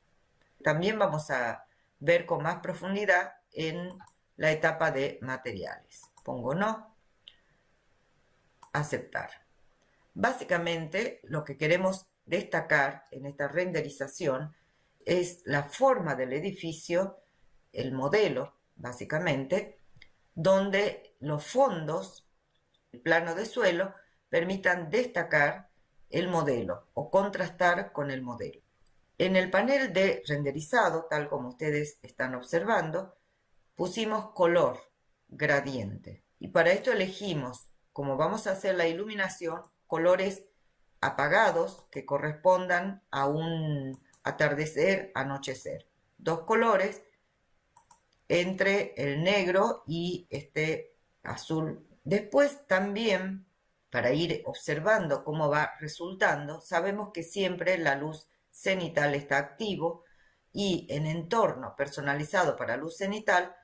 También vamos a ver con más profundidad en la etapa de materiales. Pongo no, aceptar. Básicamente lo que queremos destacar en esta renderización es la forma del edificio, el modelo básicamente, donde los fondos, el plano de suelo, permitan destacar el modelo o contrastar con el modelo. En el panel de renderizado, tal como ustedes están observando, pusimos color, gradiente. Y para esto elegimos, como vamos a hacer la iluminación, colores apagados que correspondan a un atardecer, anochecer. Dos colores entre el negro y este azul. Después también, para ir observando cómo va resultando, sabemos que siempre la luz cenital está activo y en entorno personalizado para luz cenital,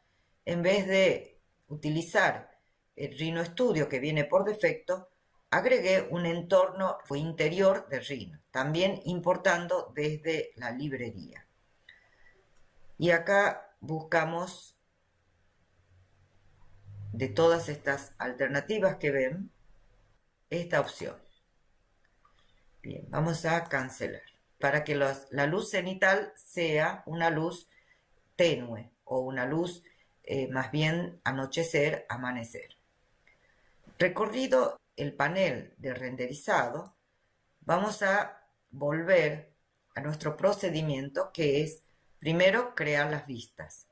en vez de utilizar el Rhino Studio que viene por defecto, agregué un entorno interior de Rhino, también importando desde la librería. Y acá buscamos de todas estas alternativas que ven, esta opción. Bien, vamos a cancelar para que la luz cenital sea una luz tenue o una luz más bien anochecer, amanecer. Recorrido el panel de renderizado, vamos a volver a nuestro procedimiento, que es primero crear las vistas.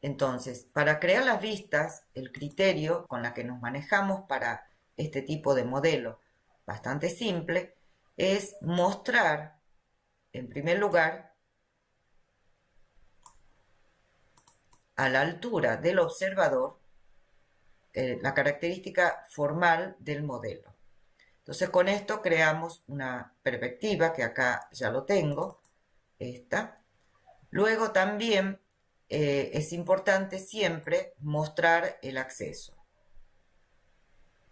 Entonces, para crear las vistas, el criterio con la que nos manejamos para este tipo de modelo bastante simple es mostrar, en primer lugar, a la altura del observador la característica formal del modelo. Entonces con esto creamos una perspectiva, que acá ya lo tengo, esta. Luego también es importante siempre mostrar el acceso.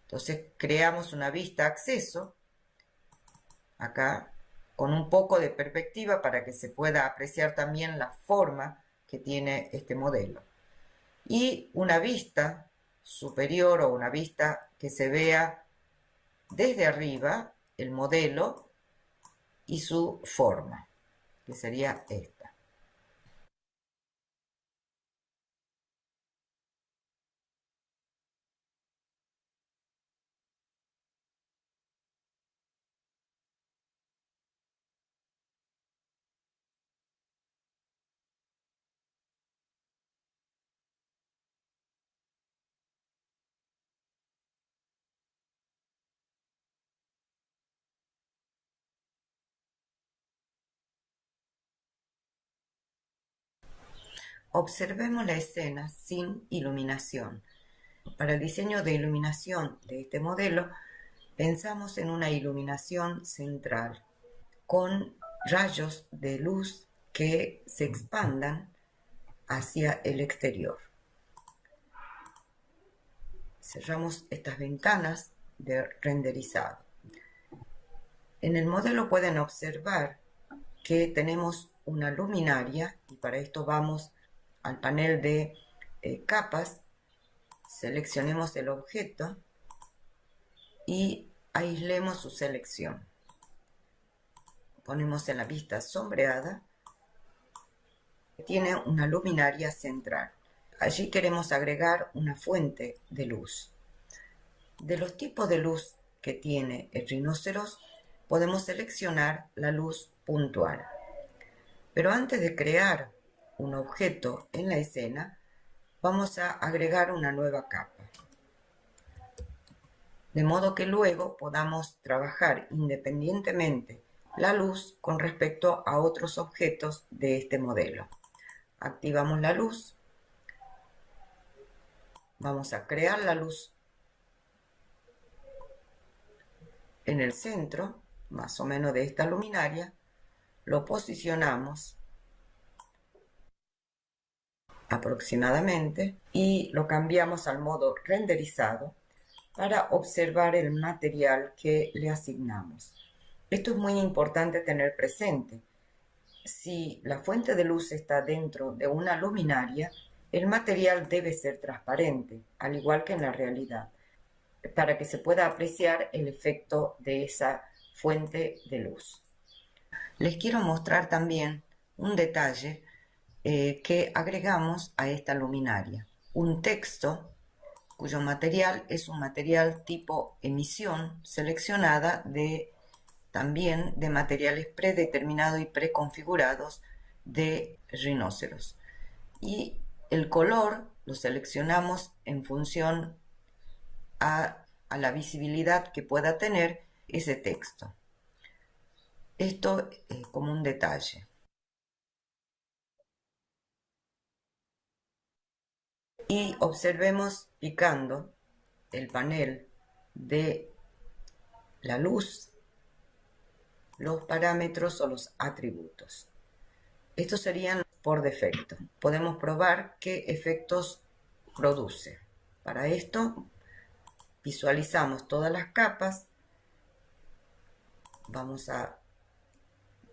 Entonces creamos una vista acceso, acá, con un poco de perspectiva para que se pueda apreciar también la forma que tiene este modelo. Y una vista superior o una vista que se vea desde arriba el modelo y su forma, que sería esta. Observemos la escena sin iluminación. Para el diseño de iluminación de este modelo, pensamos en una iluminación central, con rayos de luz que se expandan hacia el exterior. Cerramos estas ventanas de renderizado. En el modelo pueden observar que tenemos una luminaria y para esto vamos al panel de capas, seleccionemos el objeto y aislemos su selección. Ponemos en la vista sombreada, tiene una luminaria central. Allí queremos agregar una fuente de luz. De los tipos de luz que tiene el rinoceros, podemos seleccionar la luz puntual. Pero antes de crear un objeto en la escena, vamos a agregar una nueva capa. De modo que luego podamos trabajar independientemente la luz con respecto a otros objetos de este modelo. Activamos la luz. Vamos a crear la luz en el centro, más o menos de esta luminaria. Lo posicionamos aproximadamente y lo cambiamos al modo renderizado para observar el material que le asignamos. Esto es muy importante tener presente. Si la fuente de luz está dentro de una luminaria, el material debe ser transparente, al igual que en la realidad, para que se pueda apreciar el efecto de esa fuente de luz. Les quiero mostrar también un detalle que agregamos a esta luminaria. Un texto cuyo material es un material tipo emisión seleccionada también de materiales predeterminados y preconfigurados de rinoceros. Y el color lo seleccionamos en función a la visibilidad que pueda tener ese texto. Esto como un detalle. Y observemos picando el panel de la luz, los parámetros o los atributos. Estos serían por defecto. Podemos probar qué efectos produce. Para esto visualizamos todas las capas. Vamos a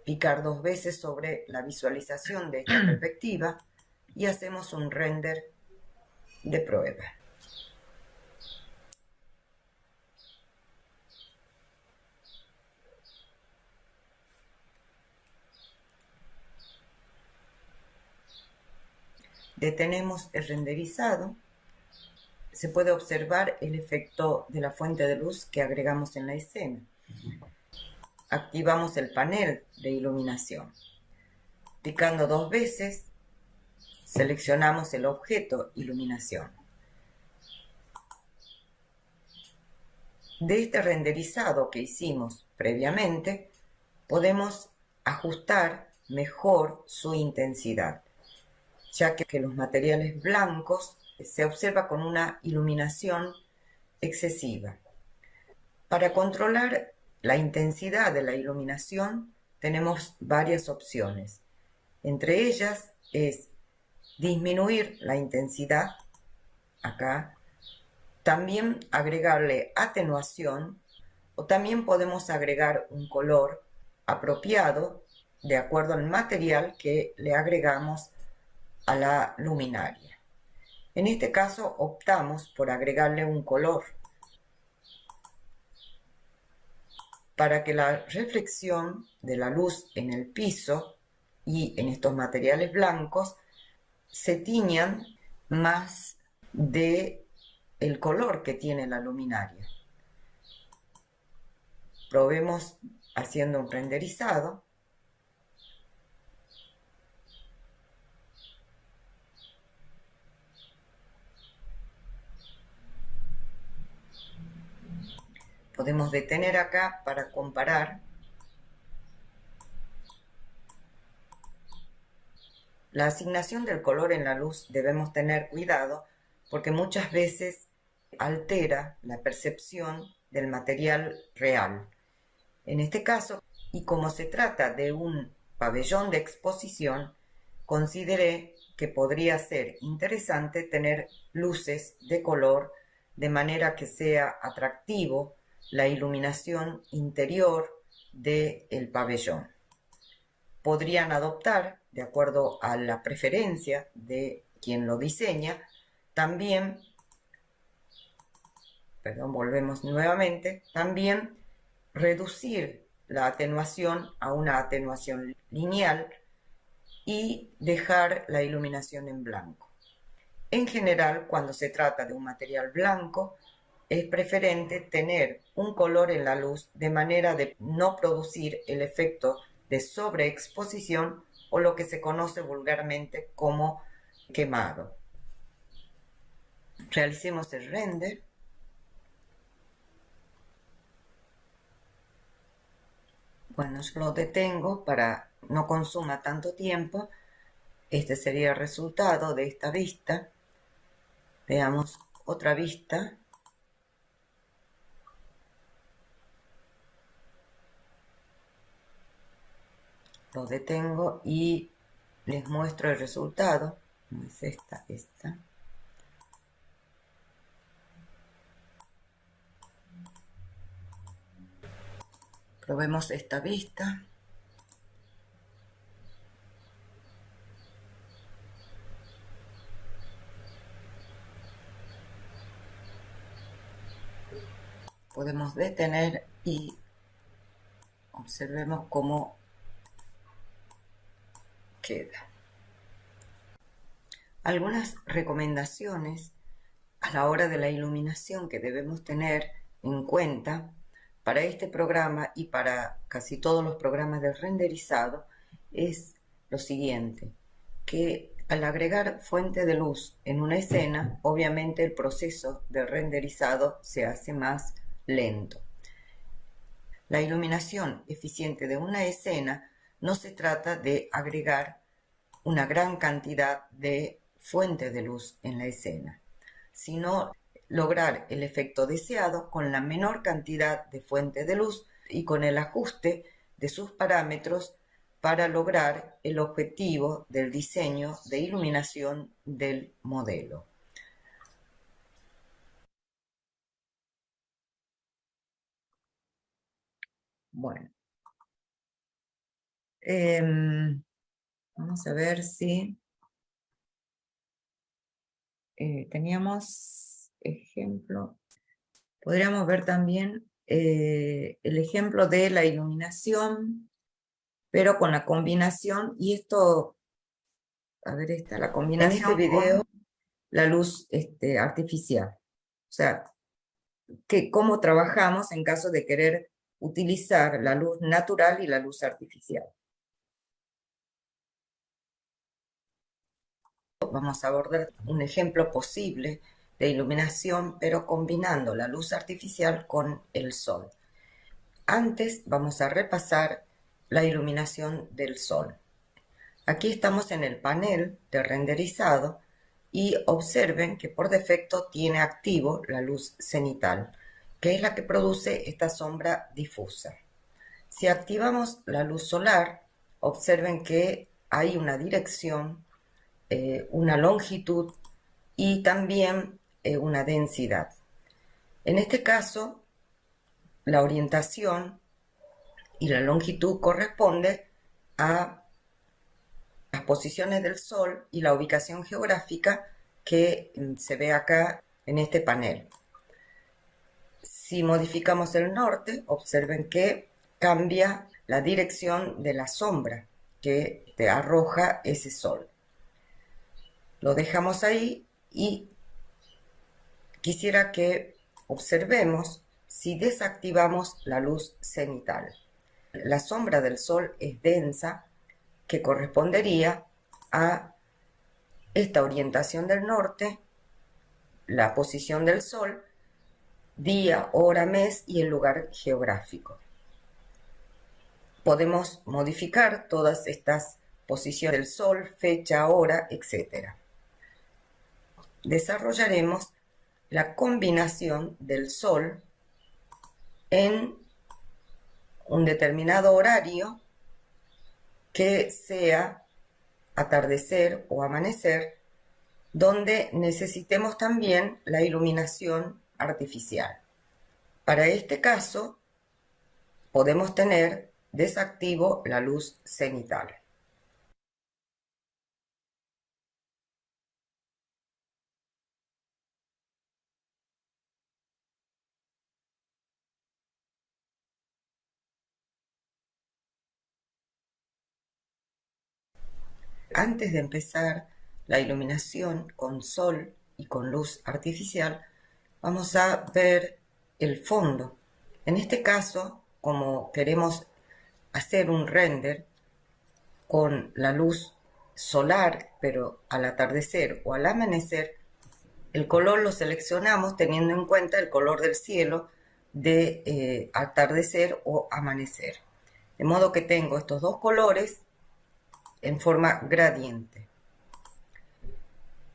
picar 2 veces sobre la visualización de esta perspectiva y hacemos un render de prueba. Detenemos el renderizado. Se puede observar el efecto de la fuente de luz que agregamos en la escena. Activamos el panel de iluminación. Picando 2 veces, seleccionamos el objeto iluminación. De este renderizado que hicimos previamente, podemos ajustar mejor su intensidad, ya que los materiales blancos se observa con una iluminación excesiva. Para controlar la intensidad de la iluminación tenemos varias opciones. Entre ellas es disminuir la intensidad, acá, también agregarle atenuación o también podemos agregar un color apropiado de acuerdo al material que le agregamos a la luminaria. En este caso optamos por agregarle un color para que la reflexión de la luz en el piso y en estos materiales blancos se tiñan más de el color que tiene la luminaria. Probemos haciendo un renderizado. Podemos detener acá para comparar la asignación del color en la luz. Debemos tener cuidado porque muchas veces altera la percepción del material real. En este caso, y como se trata de un pabellón de exposición, consideré que podría ser interesante tener luces de color de manera que sea atractivo la iluminación interior del pabellón. Podrían adoptar, de acuerdo a la preferencia de quien lo diseña, también, volvemos nuevamente, también reducir la atenuación a una atenuación lineal y dejar la iluminación en blanco. En general, cuando se trata de un material blanco, es preferente tener un color en la luz de manera de no producir el efecto de sobreexposición o lo que se conoce vulgarmente como quemado. Realicemos el render. Bueno, yo lo detengo para no consuma tanto tiempo. Este sería el resultado de esta vista. Veamos otra vista. Lo detengo y les muestro el resultado. No es esta. Probemos esta vista. Podemos detener y observemos cómo queda. Algunas recomendaciones a la hora de la iluminación que debemos tener en cuenta para este programa y para casi todos los programas de renderizado es lo siguiente, que al agregar fuente de luz en una escena, obviamente el proceso de renderizado se hace más lento. La iluminación eficiente de una escena no se trata de agregar una gran cantidad de fuente de luz en la escena, sino lograr el efecto deseado con la menor cantidad de fuente de luz y con el ajuste de sus parámetros para lograr el objetivo del diseño de iluminación del modelo. Bueno, vamos a ver si teníamos ejemplo. Podríamos ver también el ejemplo de la iluminación, pero con la combinación, y esto, a ver, esta la combinación en este video, con la luz artificial. O sea, cómo trabajamos en caso de querer utilizar la luz natural y la luz artificial. Vamos a abordar un ejemplo posible de iluminación, pero combinando la luz artificial con el sol. Antes vamos a repasar la iluminación del sol. Aquí estamos en el panel de renderizado y observen que por defecto tiene activo la luz cenital, que es la que produce esta sombra difusa. Si activamos la luz solar, observen que hay una dirección, una longitud y también una densidad. En este caso, la orientación y la longitud corresponde a las posiciones del Sol y la ubicación geográfica que se ve acá en este panel. Si modificamos el norte, observen que cambia la dirección de la sombra que te arroja ese Sol. Lo dejamos ahí y quisiera que observemos si desactivamos la luz cenital. La sombra del Sol es densa, que correspondería a esta orientación del norte, la posición del Sol, día, hora, mes y el lugar geográfico. Podemos modificar todas estas posiciones del Sol, fecha, hora, etc. Desarrollaremos la combinación del Sol en un determinado horario que sea atardecer o amanecer, donde necesitemos también la iluminación artificial. Para este caso, podemos tener desactivo la luz cenital. Antes de empezar la iluminación con sol y con luz artificial, vamos a ver el fondo. En este caso, como queremos hacer un render con la luz solar, pero al atardecer o al amanecer, el color lo seleccionamos teniendo en cuenta el color del cielo de atardecer o amanecer. De modo que tengo estos dos colores en forma gradiente.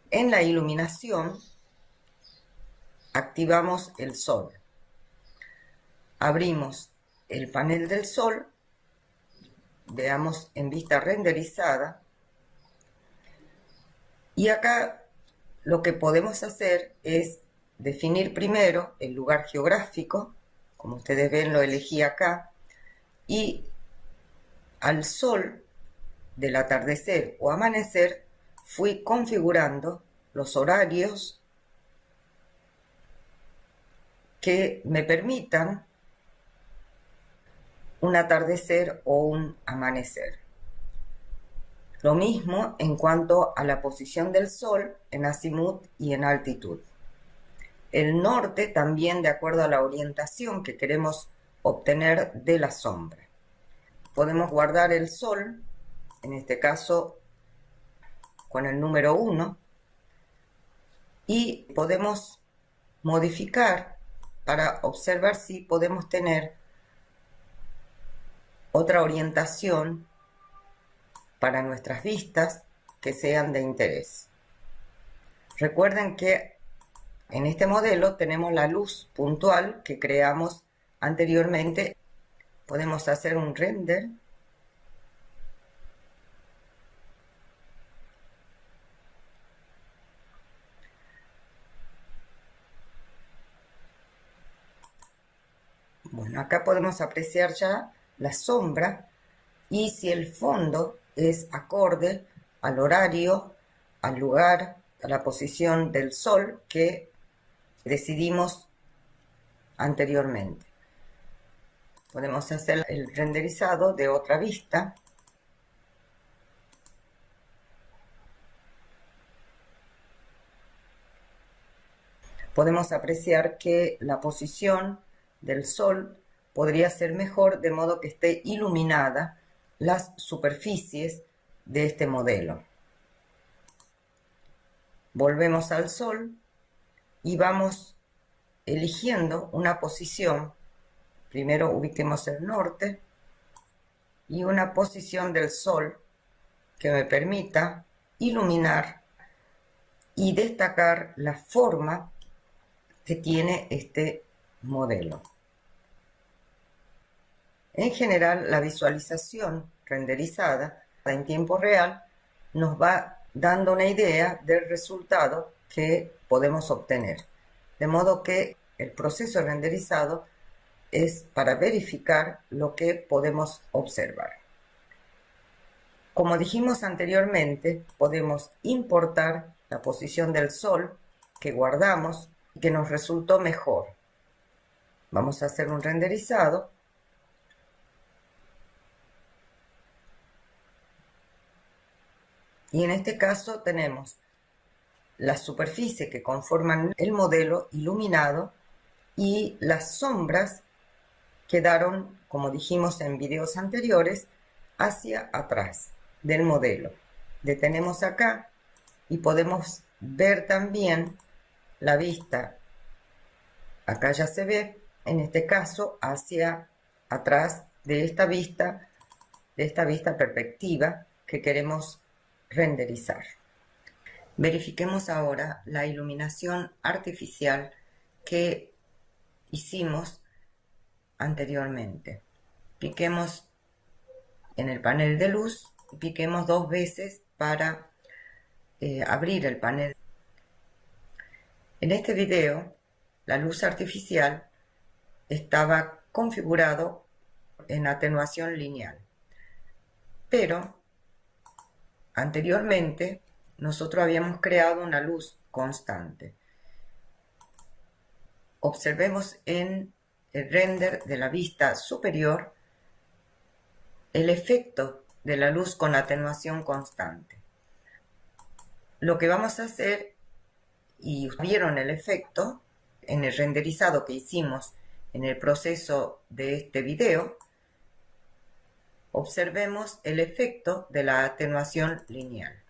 En la iluminación activamos el sol. Abrimos el panel del sol, veamos en vista renderizada, y acá lo que podemos hacer es definir primero el lugar geográfico, como ustedes ven lo elegí acá, y al sol del atardecer o amanecer fui configurando los horarios que me permitan un atardecer o un amanecer. Lo mismo en cuanto a la posición del sol en azimut y en altitud. El norte también de acuerdo a la orientación que queremos obtener de la sombra. Podemos guardar el sol, en este caso con el número 1, y podemos modificar para observar si podemos tener otra orientación para nuestras vistas que sean de interés. Recuerden que en este modelo tenemos la luz puntual que creamos anteriormente. Podemos hacer un render. Bueno, acá podemos apreciar ya la sombra y si el fondo es acorde al horario, al lugar, a la posición del sol que decidimos anteriormente. Podemos hacer el renderizado de otra vista. Podemos apreciar que la posición del sol podría ser mejor de modo que esté iluminada las superficies de este modelo. Volvemos al sol y vamos eligiendo una posición. Primero ubiquemos el norte y una posición del sol que me permita iluminar y destacar la forma que tiene este modelo. En general, la visualización renderizada en tiempo real nos va dando una idea del resultado que podemos obtener. De modo que el proceso renderizado es para verificar lo que podemos observar. Como dijimos anteriormente, podemos importar la posición del sol que guardamos y que nos resultó mejor. Vamos a hacer un renderizado. Y en este caso tenemos la superficie que conforman el modelo iluminado y las sombras quedaron, como dijimos en videos anteriores, hacia atrás del modelo. Detenemos acá y podemos ver también la vista. Acá ya se ve, en este caso, hacia atrás de esta vista perspectiva que queremos renderizar. Verifiquemos ahora la iluminación artificial que hicimos anteriormente. Piquemos en el panel de luz y piquemos 2 veces para abrir el panel. En este video la luz artificial estaba configurado en atenuación lineal. Pero anteriormente nosotros habíamos creado una luz constante. Observemos en el render de la vista superior el efecto de la luz con atenuación constante. Lo que vamos a hacer, y vieron el efecto en el renderizado que hicimos en el proceso de este video, observemos el efecto de la atenuación lineal.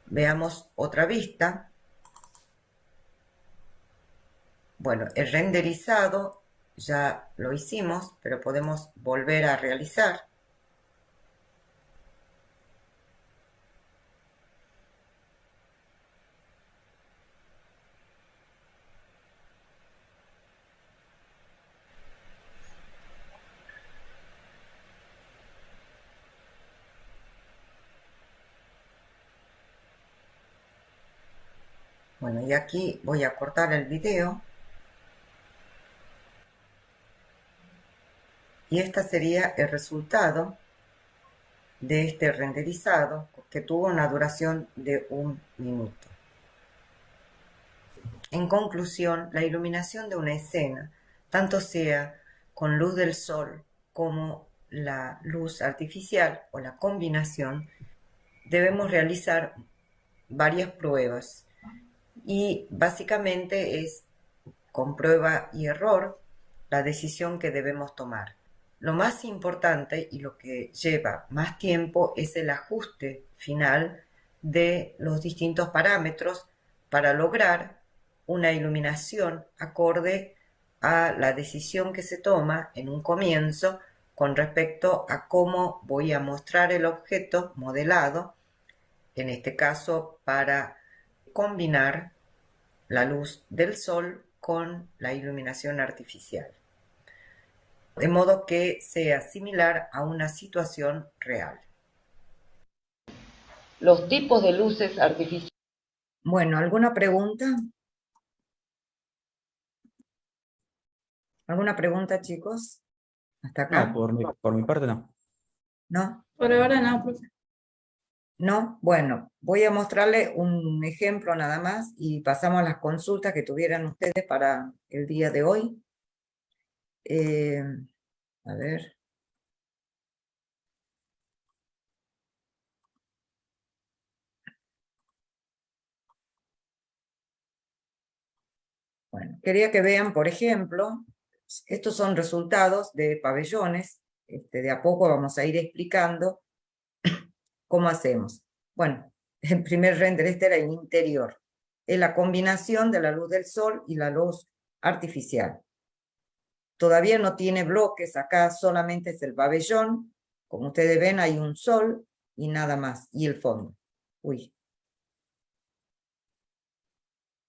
Veamos otra vista. Bueno, el renderizado ya lo hicimos, pero podemos volver a realizar. Bueno, y aquí voy a cortar el video. Y este sería el resultado de este renderizado, que tuvo una duración de 1 minuto. En conclusión, la iluminación de una escena, tanto sea con luz del sol como la luz artificial o la combinación, debemos realizar varias pruebas. Y básicamente es con prueba y error la decisión que debemos tomar. Lo más importante y lo que lleva más tiempo es el ajuste final de los distintos parámetros para lograr una iluminación acorde a la decisión que se toma en un comienzo con respecto a cómo voy a mostrar el objeto modelado, en este caso para combinar la luz del sol con la iluminación artificial, de modo que sea similar a una situación real. Los tipos de luces artificiales. Bueno, ¿alguna pregunta? ¿Alguna pregunta, chicos? ¿Hasta acá? No, por mi parte no. ¿No? Por ahora no, profe. ¿No? Bueno, voy a mostrarle un ejemplo nada más y pasamos a las consultas que tuvieran ustedes para el día de hoy. A ver. Bueno, quería que vean, por ejemplo, estos son resultados de pabellones. De a poco vamos a ir explicando cómo hacemos. Bueno, el primer render era el interior. Es la combinación de la luz del sol y la luz artificial. Todavía no tiene bloques, acá solamente es el pabellón. Como ustedes ven, hay un sol y nada más, y el fondo. Uy.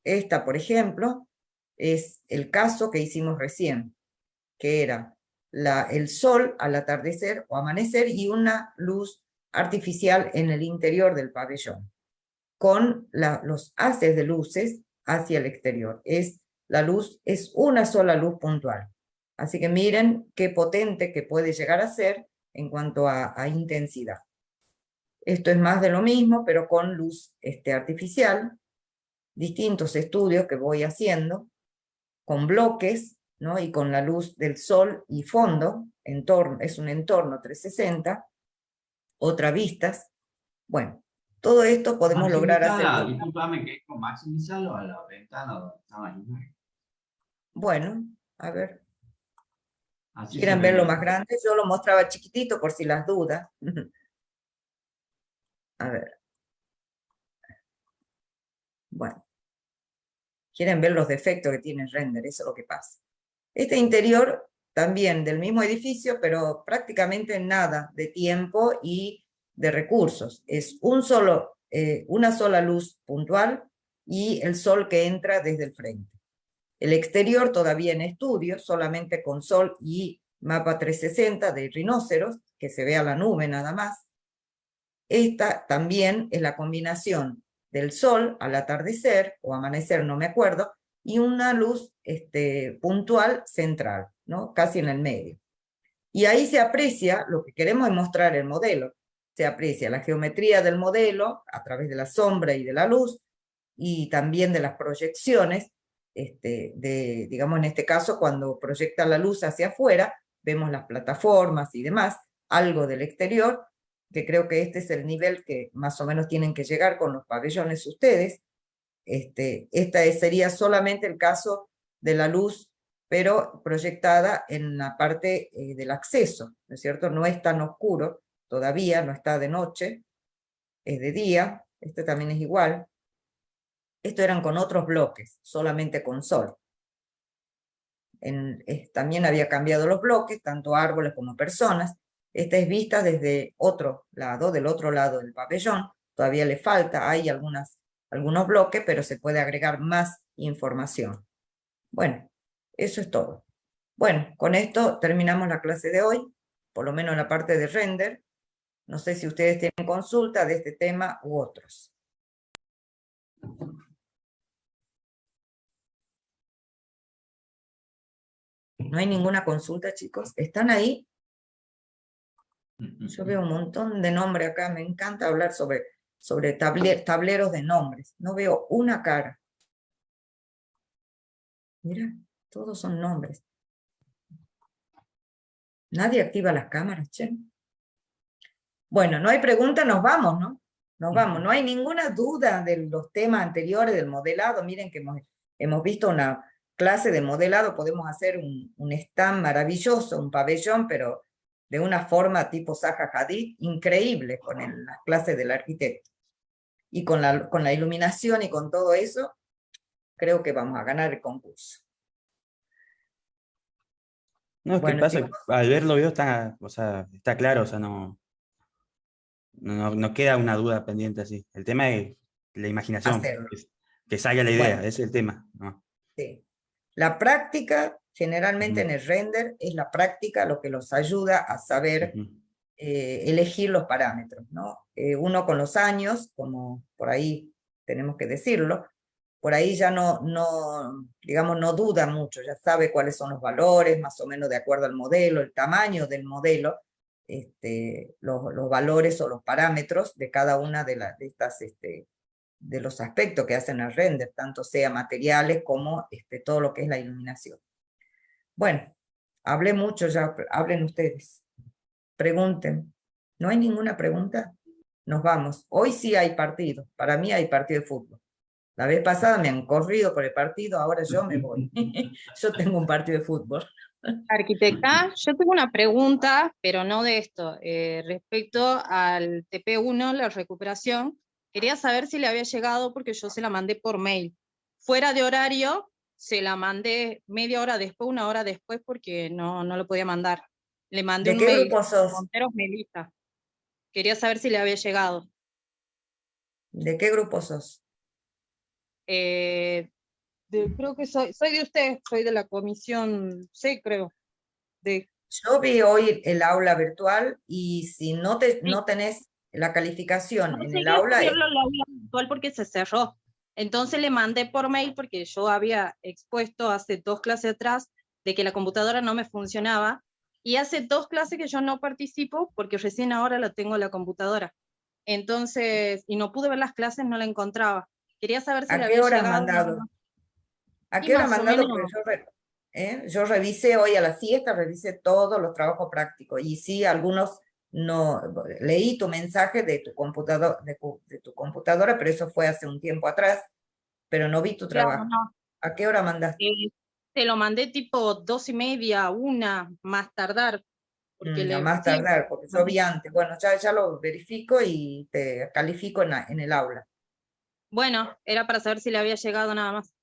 Esta, por ejemplo, es el caso que hicimos recién, que era el sol al atardecer o amanecer y una luz artificial en el interior del pabellón, con los haces de luces hacia el exterior. La luz es una sola luz puntual. Así que miren qué potente que puede llegar a ser en cuanto a intensidad. Esto es más de lo mismo, pero con luz artificial. Distintos estudios que voy haciendo, con bloques, ¿no? Y con la luz del sol y fondo, es un entorno 360, otras vistas. Bueno, todo esto podemos lograr hacer. Disculpame, que es con maximizarlo a la ventana donde están las imágenes. Bueno, a ver. Así ¿Quieren verlo más grande? Yo lo mostraba chiquitito por si las dudas. A ver. Bueno. Quieren ver los defectos que tiene el render, eso es lo que pasa. Este interior también del mismo edificio, pero prácticamente nada de tiempo y de recursos. Es una sola luz puntual y el sol que entra desde el frente. El exterior todavía en estudio, solamente con sol y mapa 360 de rinoceros, que se vea la nube nada más. Esta también es la combinación del sol al atardecer o amanecer, no me acuerdo, y una luz puntual central, ¿no? Casi en el medio. Y ahí se aprecia lo que queremos mostrar el modelo. Se aprecia la geometría del modelo a través de la sombra y de la luz, y también de las proyecciones, digamos en este caso, cuando proyecta la luz hacia afuera, vemos las plataformas y demás, algo del exterior, que creo que este es el nivel que más o menos tienen que llegar con los pabellones ustedes. Sería solamente el caso de la luz, pero proyectada en la parte del acceso, ¿no es cierto? No es tan oscuro todavía, no está de noche, es de día, este también es igual. Esto eran con otros bloques, solamente con sol. También había cambiado los bloques, tanto árboles como personas. Esta es vista desde otro lado, del otro lado del pabellón. Todavía le falta, hay algunos bloques, pero se puede agregar más información. Bueno, eso es todo. Bueno, con esto terminamos la clase de hoy, por lo menos la parte de render. No sé si ustedes tienen consulta de este tema u otros. ¿No hay ninguna consulta, chicos? ¿Están ahí? Yo veo un montón de nombres acá, me encanta hablar sobre tableros de nombres. No veo una cara. Mira, todos son nombres. Nadie activa las cámaras, che. Bueno, no hay pregunta, nos vamos, ¿no? Nos vamos. No hay ninguna duda de los temas anteriores del modelado. Miren que hemos visto una clase de modelado, podemos hacer un stand maravilloso, un pabellón, pero de una forma tipo Zaha Hadid, increíble con las clases del arquitecto. Y con la iluminación y con todo eso, creo que vamos a ganar el concurso. No, es que Bueno, pasa, chicos, al ver los videos está claro, o sea, no queda una duda pendiente así. El tema es la imaginación, hacerlo. que salga la idea, Bueno, ese es el tema, ¿no? sí. La práctica, generalmente en el render, es la práctica lo que los ayuda a saber elegir los parámetros, ¿no? Uno con los años, como por ahí tenemos que decirlo, por ahí ya digamos, no duda mucho, ya sabe cuáles son los valores, más o menos de acuerdo al modelo, el tamaño del modelo, los valores o los parámetros de cada una de estas de los aspectos que hacen el render, tanto sea materiales como todo lo que es la iluminación. Bueno, hablé mucho ya, hablen ustedes. Pregunten. ¿No hay ninguna pregunta? Nos vamos. Hoy sí hay partido. Para mí hay partido de fútbol. La vez pasada me han corrido por el partido, ahora yo me voy. Yo tengo un partido de fútbol. Arquitecta, yo tengo una pregunta, pero no de esto. Respecto al TP1, la recuperación, quería saber si le había llegado porque yo se la mandé por mail. Fuera de horario, se la mandé media hora después, una hora después, porque no lo podía mandar. Le mandé ¿De un qué mail. grupo sos? Monteros Melissa. Quería saber si le había llegado. ¿De qué grupo sos? Creo que soy de usted, soy de la comisión C, creo. Yo vi hoy el aula virtual y si no tenés la calificación No en el conseguí aula... subirlo al aula virtual porque se cerró. Entonces le mandé por mail porque yo había expuesto hace 2 clases atrás de que la computadora no me funcionaba y hace 2 clases que yo no participo porque recién ahora la tengo en la computadora. Entonces, y no pude ver las clases, no la encontraba. Quería saber si le ¿A qué había hora has llegado. mandado? ¿A Sí, qué hora has más o mandado? menos. Porque yo revisé hoy a la siesta, revisé todos los trabajos prácticos y sí, algunos no, leí tu mensaje de tu computadora, pero eso fue hace un tiempo atrás, pero no vi tu Claro, trabajo. no. ¿A qué hora mandaste? Te lo mandé tipo 2:30, 1, más tardar. Porque A más sí, tardar, porque yo vi antes. Bueno, ya lo verifico y te califico en el aula. bueno, era para saber si le había llegado nada más.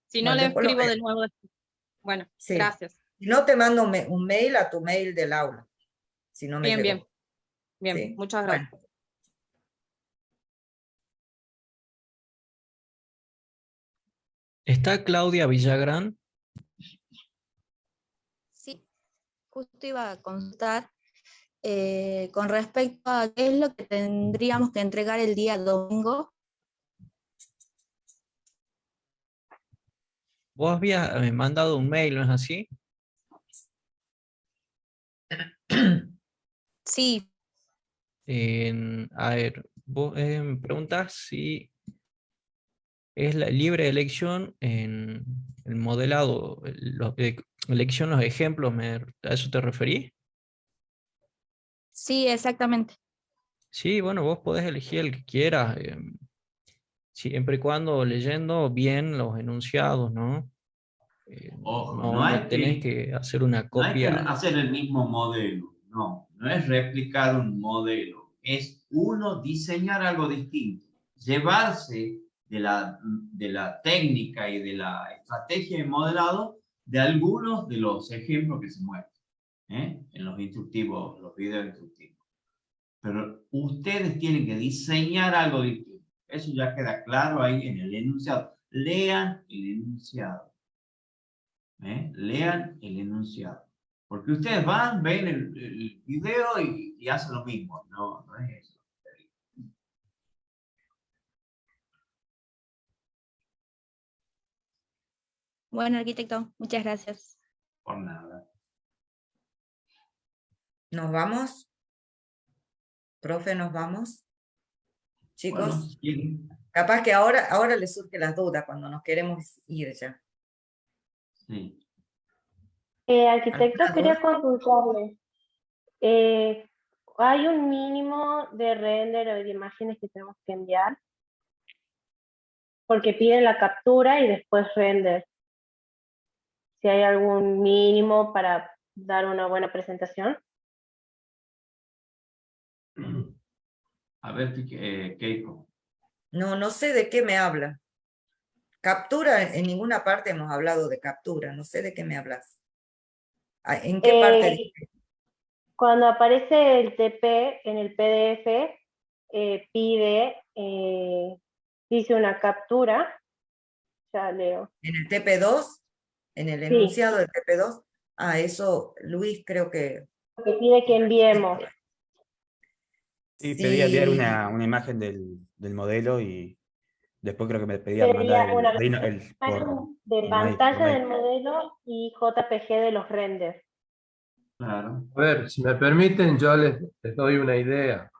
Si no, Bueno, le después lo escribo veo. de nuevo. Bueno, Sí. gracias. Si no, te mando un mail a tu mail del aula, si no me Bien, llegó. bien, ¿Sí? muchas gracias. Bueno. ¿Está Claudia Villagrán? Sí, justo iba a consultar con respecto a qué es lo que tendríamos que entregar el día domingo. vos habías mandado un mail, ¿no es así? Sí, A ver, vos me preguntás si es la libre elección en el modelado, elección los ejemplos, ¿a eso te referís? sí, exactamente. Sí, bueno, vos podés elegir el que quieras, siempre y cuando leyendo bien los enunciados, ¿no? Ojo, No tenés que hacer una no hay que copia. hacer el mismo modelo, no es replicar un modelo, es uno diseñar algo distinto, llevarse de la técnica y de la estrategia de modelado de algunos de los ejemplos que se muestran en los instructivos, los videos instructivos. Pero ustedes tienen que diseñar algo distinto. Eso ya queda claro ahí en el enunciado. Lean el enunciado. Lean el enunciado. Porque ustedes van, ven el video y hacen lo mismo. No, no es eso. Bueno, arquitecto, muchas gracias. Por nada. ¿Nos vamos? Profe, ¿nos vamos? Chicos, Bueno, si quieren. capaz que ahora les surgen las dudas cuando nos queremos ir ya. Sí. Arquitecto, ¿Alguna quería duda? consultarle. ¿Hay un mínimo de render o de imágenes que tenemos que enviar? Porque piden la captura y después render. Si hay algún mínimo para dar una buena presentación. A ver, Keiko. No sé de qué me habla. Captura, en ninguna parte hemos hablado de captura, no sé de qué me hablas. ¿En qué parte dice? Cuando aparece el TP en el PDF, dice una captura. Ya leo. ¿En el TP2? ¿En el enunciado del TP2? Eso, Luis, creo que... Que pide que enviemos. Sí, pedía enviar Sí, una imagen del modelo y después creo que me pedía mandar Sería una por de mail. pantalla del modelo y JPG de los renders. Claro. A ver, si me permiten, yo les doy una idea.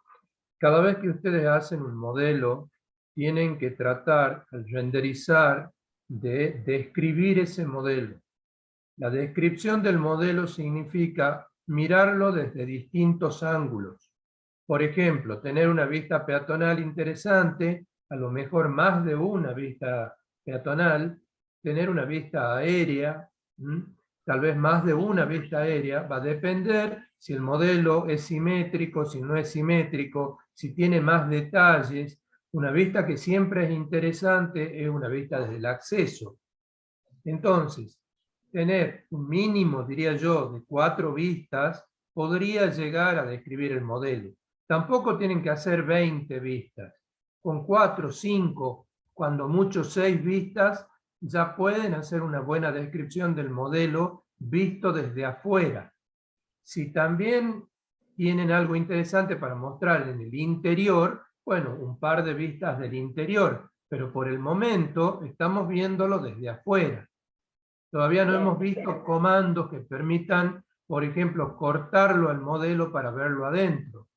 Cada vez que ustedes hacen un modelo, tienen que tratar, al renderizar, de describir ese modelo. La descripción del modelo significa mirarlo desde distintos ángulos. Por ejemplo, tener una vista peatonal interesante, a lo mejor más de una vista peatonal, tener una vista aérea, tal vez más de una vista aérea, va a depender si el modelo es simétrico, si no es simétrico, si tiene más detalles. Una vista que siempre es interesante es una vista desde el acceso. Entonces, tener un mínimo, diría yo, de 4 vistas podría llegar a describir el modelo. Tampoco tienen que hacer 20 vistas. Con 4, 5, cuando mucho 6 vistas, ya pueden hacer una buena descripción del modelo visto desde afuera. Si también tienen algo interesante para mostrar en el interior, bueno, un par de vistas del interior, pero por el momento estamos viéndolo desde afuera. Todavía no hemos visto comandos que permitan, por ejemplo, cortarlo al modelo para verlo adentro.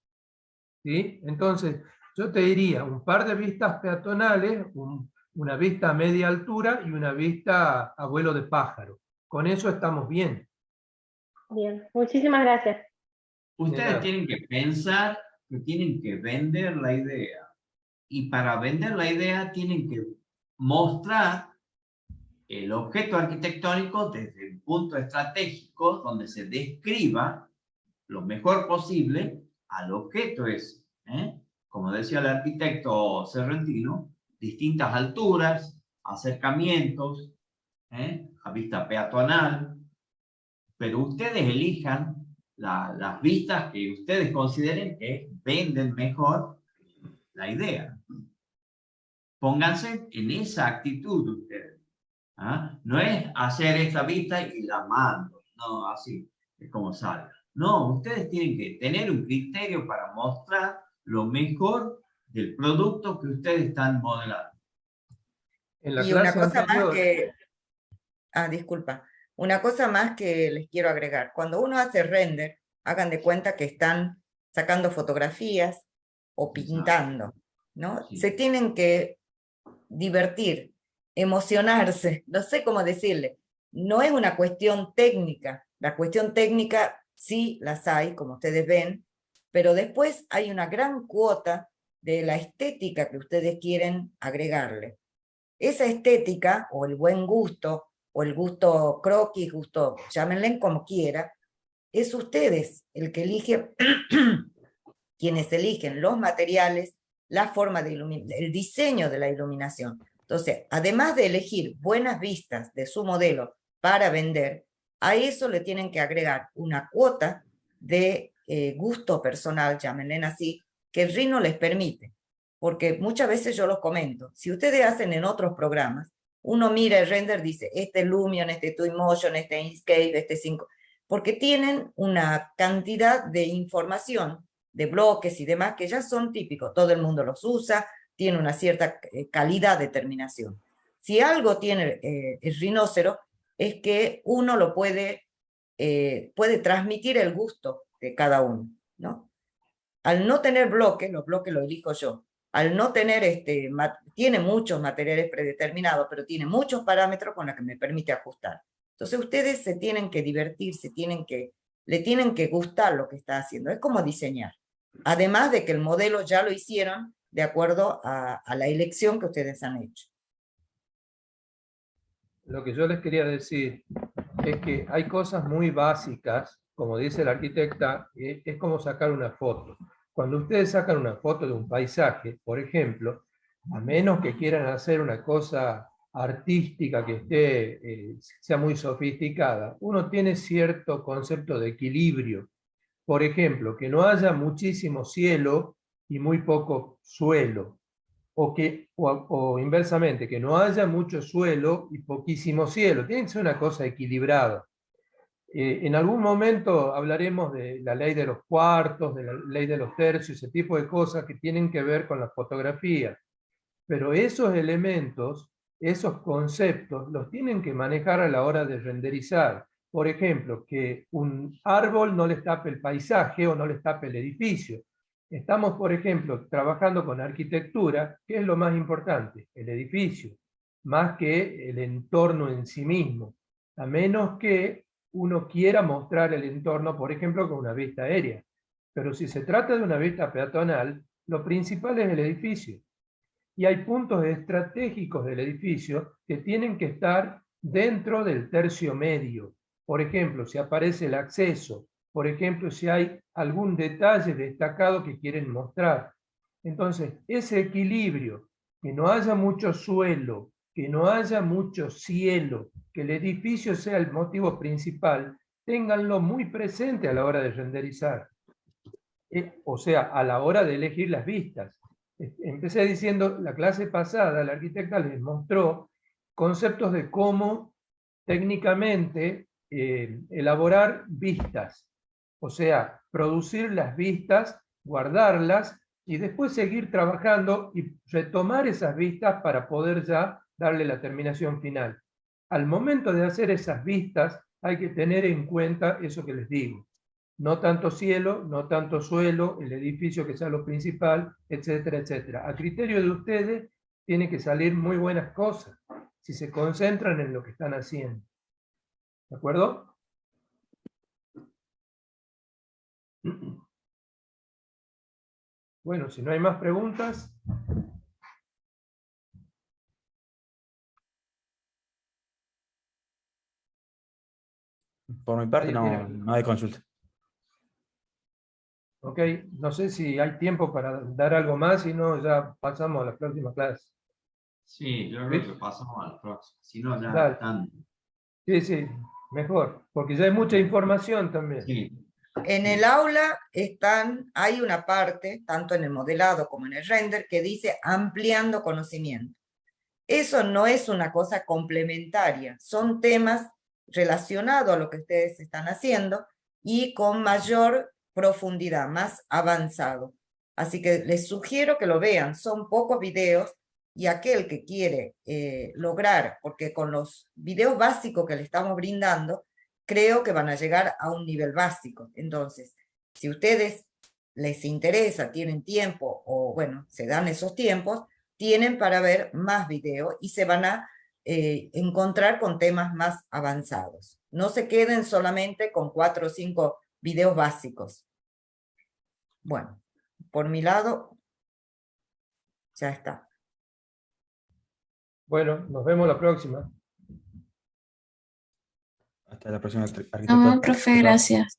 ¿Sí? Entonces, yo te diría un par de vistas peatonales, una vista a media altura y una vista a vuelo de pájaro. Con eso estamos bien. Bien, muchísimas gracias. Ustedes tienen que pensar que tienen que vender la idea. Y para vender la idea tienen que mostrar el objeto arquitectónico desde un punto estratégico donde se describa lo mejor posible al objeto ese. Como decía el arquitecto Serrentino, distintas alturas, acercamientos, a vista peatonal, pero ustedes elijan las vistas que ustedes consideren que venden mejor la idea. Pónganse en esa actitud ustedes. No es hacer esta vista y la mando, no, así es como salga. No, ustedes tienen que tener un criterio para mostrar lo mejor del producto que ustedes están modelando. En la y una clase cosa más anterior, que... Disculpa. Una cosa más que les quiero agregar. Cuando uno hace render, hagan de cuenta que están sacando fotografías o pintando, ¿no? Sí. Se tienen que divertir, emocionarse, no sé cómo decirle. No es una cuestión técnica. La cuestión técnica sí las hay, como ustedes ven, pero después hay una gran cuota de la estética que ustedes quieren agregarle. Esa estética, o el buen gusto, o el gusto croquis, gusto, llámenle como quiera, es ustedes el que elige, quienes eligen los materiales, la forma de el diseño de la iluminación. Entonces, además de elegir buenas vistas de su modelo para vender, a eso le tienen que agregar una cuota de gusto personal, llámenle así, que el Rhino les permite. Porque muchas veces yo los comento, si ustedes hacen en otros programas, uno mira el render, dice, este Lumion, este Twinmotion, este Inkscape, este 5, porque tienen una cantidad de información, de bloques y demás, que ya son típicos, todo el mundo los usa, tiene una cierta calidad de terminación. Si algo tiene el Rhinocero, es que uno lo puede transmitir el gusto de cada uno, ¿no? Al no tener bloques, los bloques los elijo yo, al no tener, tiene muchos materiales predeterminados, pero tiene muchos parámetros con los que me permite ajustar. Entonces ustedes se tienen que divertir, le tienen que gustar lo que está haciendo, es como diseñar. Además de que el modelo ya lo hicieron de acuerdo a la elección que ustedes han hecho. Lo que yo les quería decir es que hay cosas muy básicas, como dice la arquitecta, es como sacar una foto. Cuando ustedes sacan una foto de un paisaje, por ejemplo, a menos que quieran hacer una cosa artística que sea muy sofisticada, uno tiene cierto concepto de equilibrio. Por ejemplo, que no haya muchísimo cielo y muy poco suelo. O inversamente, que no haya mucho suelo y poquísimo cielo. Tiene que ser una cosa equilibrada. En algún momento hablaremos de la ley de los cuartos, de la ley de los tercios, ese tipo de cosas que tienen que ver con la fotografía. Pero esos elementos, esos conceptos, los tienen que manejar a la hora de renderizar. Por ejemplo, que un árbol no les tape el paisaje o no les tape el edificio. Estamos, por ejemplo, trabajando con arquitectura, ¿qué es lo más importante? El edificio, más que el entorno en sí mismo. A menos que uno quiera mostrar el entorno, por ejemplo, con una vista aérea. Pero si se trata de una vista peatonal, lo principal es el edificio. Y hay puntos estratégicos del edificio que tienen que estar dentro del tercio medio. Por ejemplo, si aparece el acceso, por ejemplo, si hay algún detalle destacado que quieren mostrar. Entonces, ese equilibrio, que no haya mucho suelo, que no haya mucho cielo, que el edificio sea el motivo principal, ténganlo muy presente a la hora de renderizar. O sea, a la hora de elegir las vistas. Empecé diciendo, la clase pasada, la arquitecta les mostró conceptos de cómo técnicamente elaborar vistas. O sea, producir las vistas, guardarlas y después seguir trabajando y retomar esas vistas para poder ya darle la terminación final. Al momento de hacer esas vistas hay que tener en cuenta eso que les digo. No tanto cielo, no tanto suelo, el edificio que sea lo principal, etcétera, etcétera. A criterio de ustedes, tiene que salir muy buenas cosas, si se concentran en lo que están haciendo. ¿De acuerdo? Bueno, si no hay más preguntas. Por mi parte no hay consulta. Ok, no sé si hay tiempo para dar algo más, si no ya pasamos a la próxima clase. Sí, yo creo que pasamos al próximo. Si no, ya Dale. están. Sí, mejor, porque ya hay mucha información también. Sí. En el aula hay una parte, tanto en el modelado como en el render, que dice ampliando conocimiento. Eso no es una cosa complementaria, son temas relacionados a lo que ustedes están haciendo y con mayor profundidad, más avanzado. Así que les sugiero que lo vean, son pocos videos, y aquel que quiere lograr, porque con los videos básicos que le estamos brindando, creo que van a llegar a un nivel básico. Entonces, si ustedes les interesa, tienen tiempo, o bueno, se dan esos tiempos, tienen para ver más videos y se van a encontrar con temas más avanzados. No se queden solamente con 4 o 5 videos básicos. Bueno, por mi lado, ya está. Bueno, nos vemos la próxima. Hasta la próxima, arquitecto. No, profe, Chao. gracias.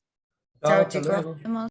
Chao, Chao, hasta chicos. luego. Nos vemos.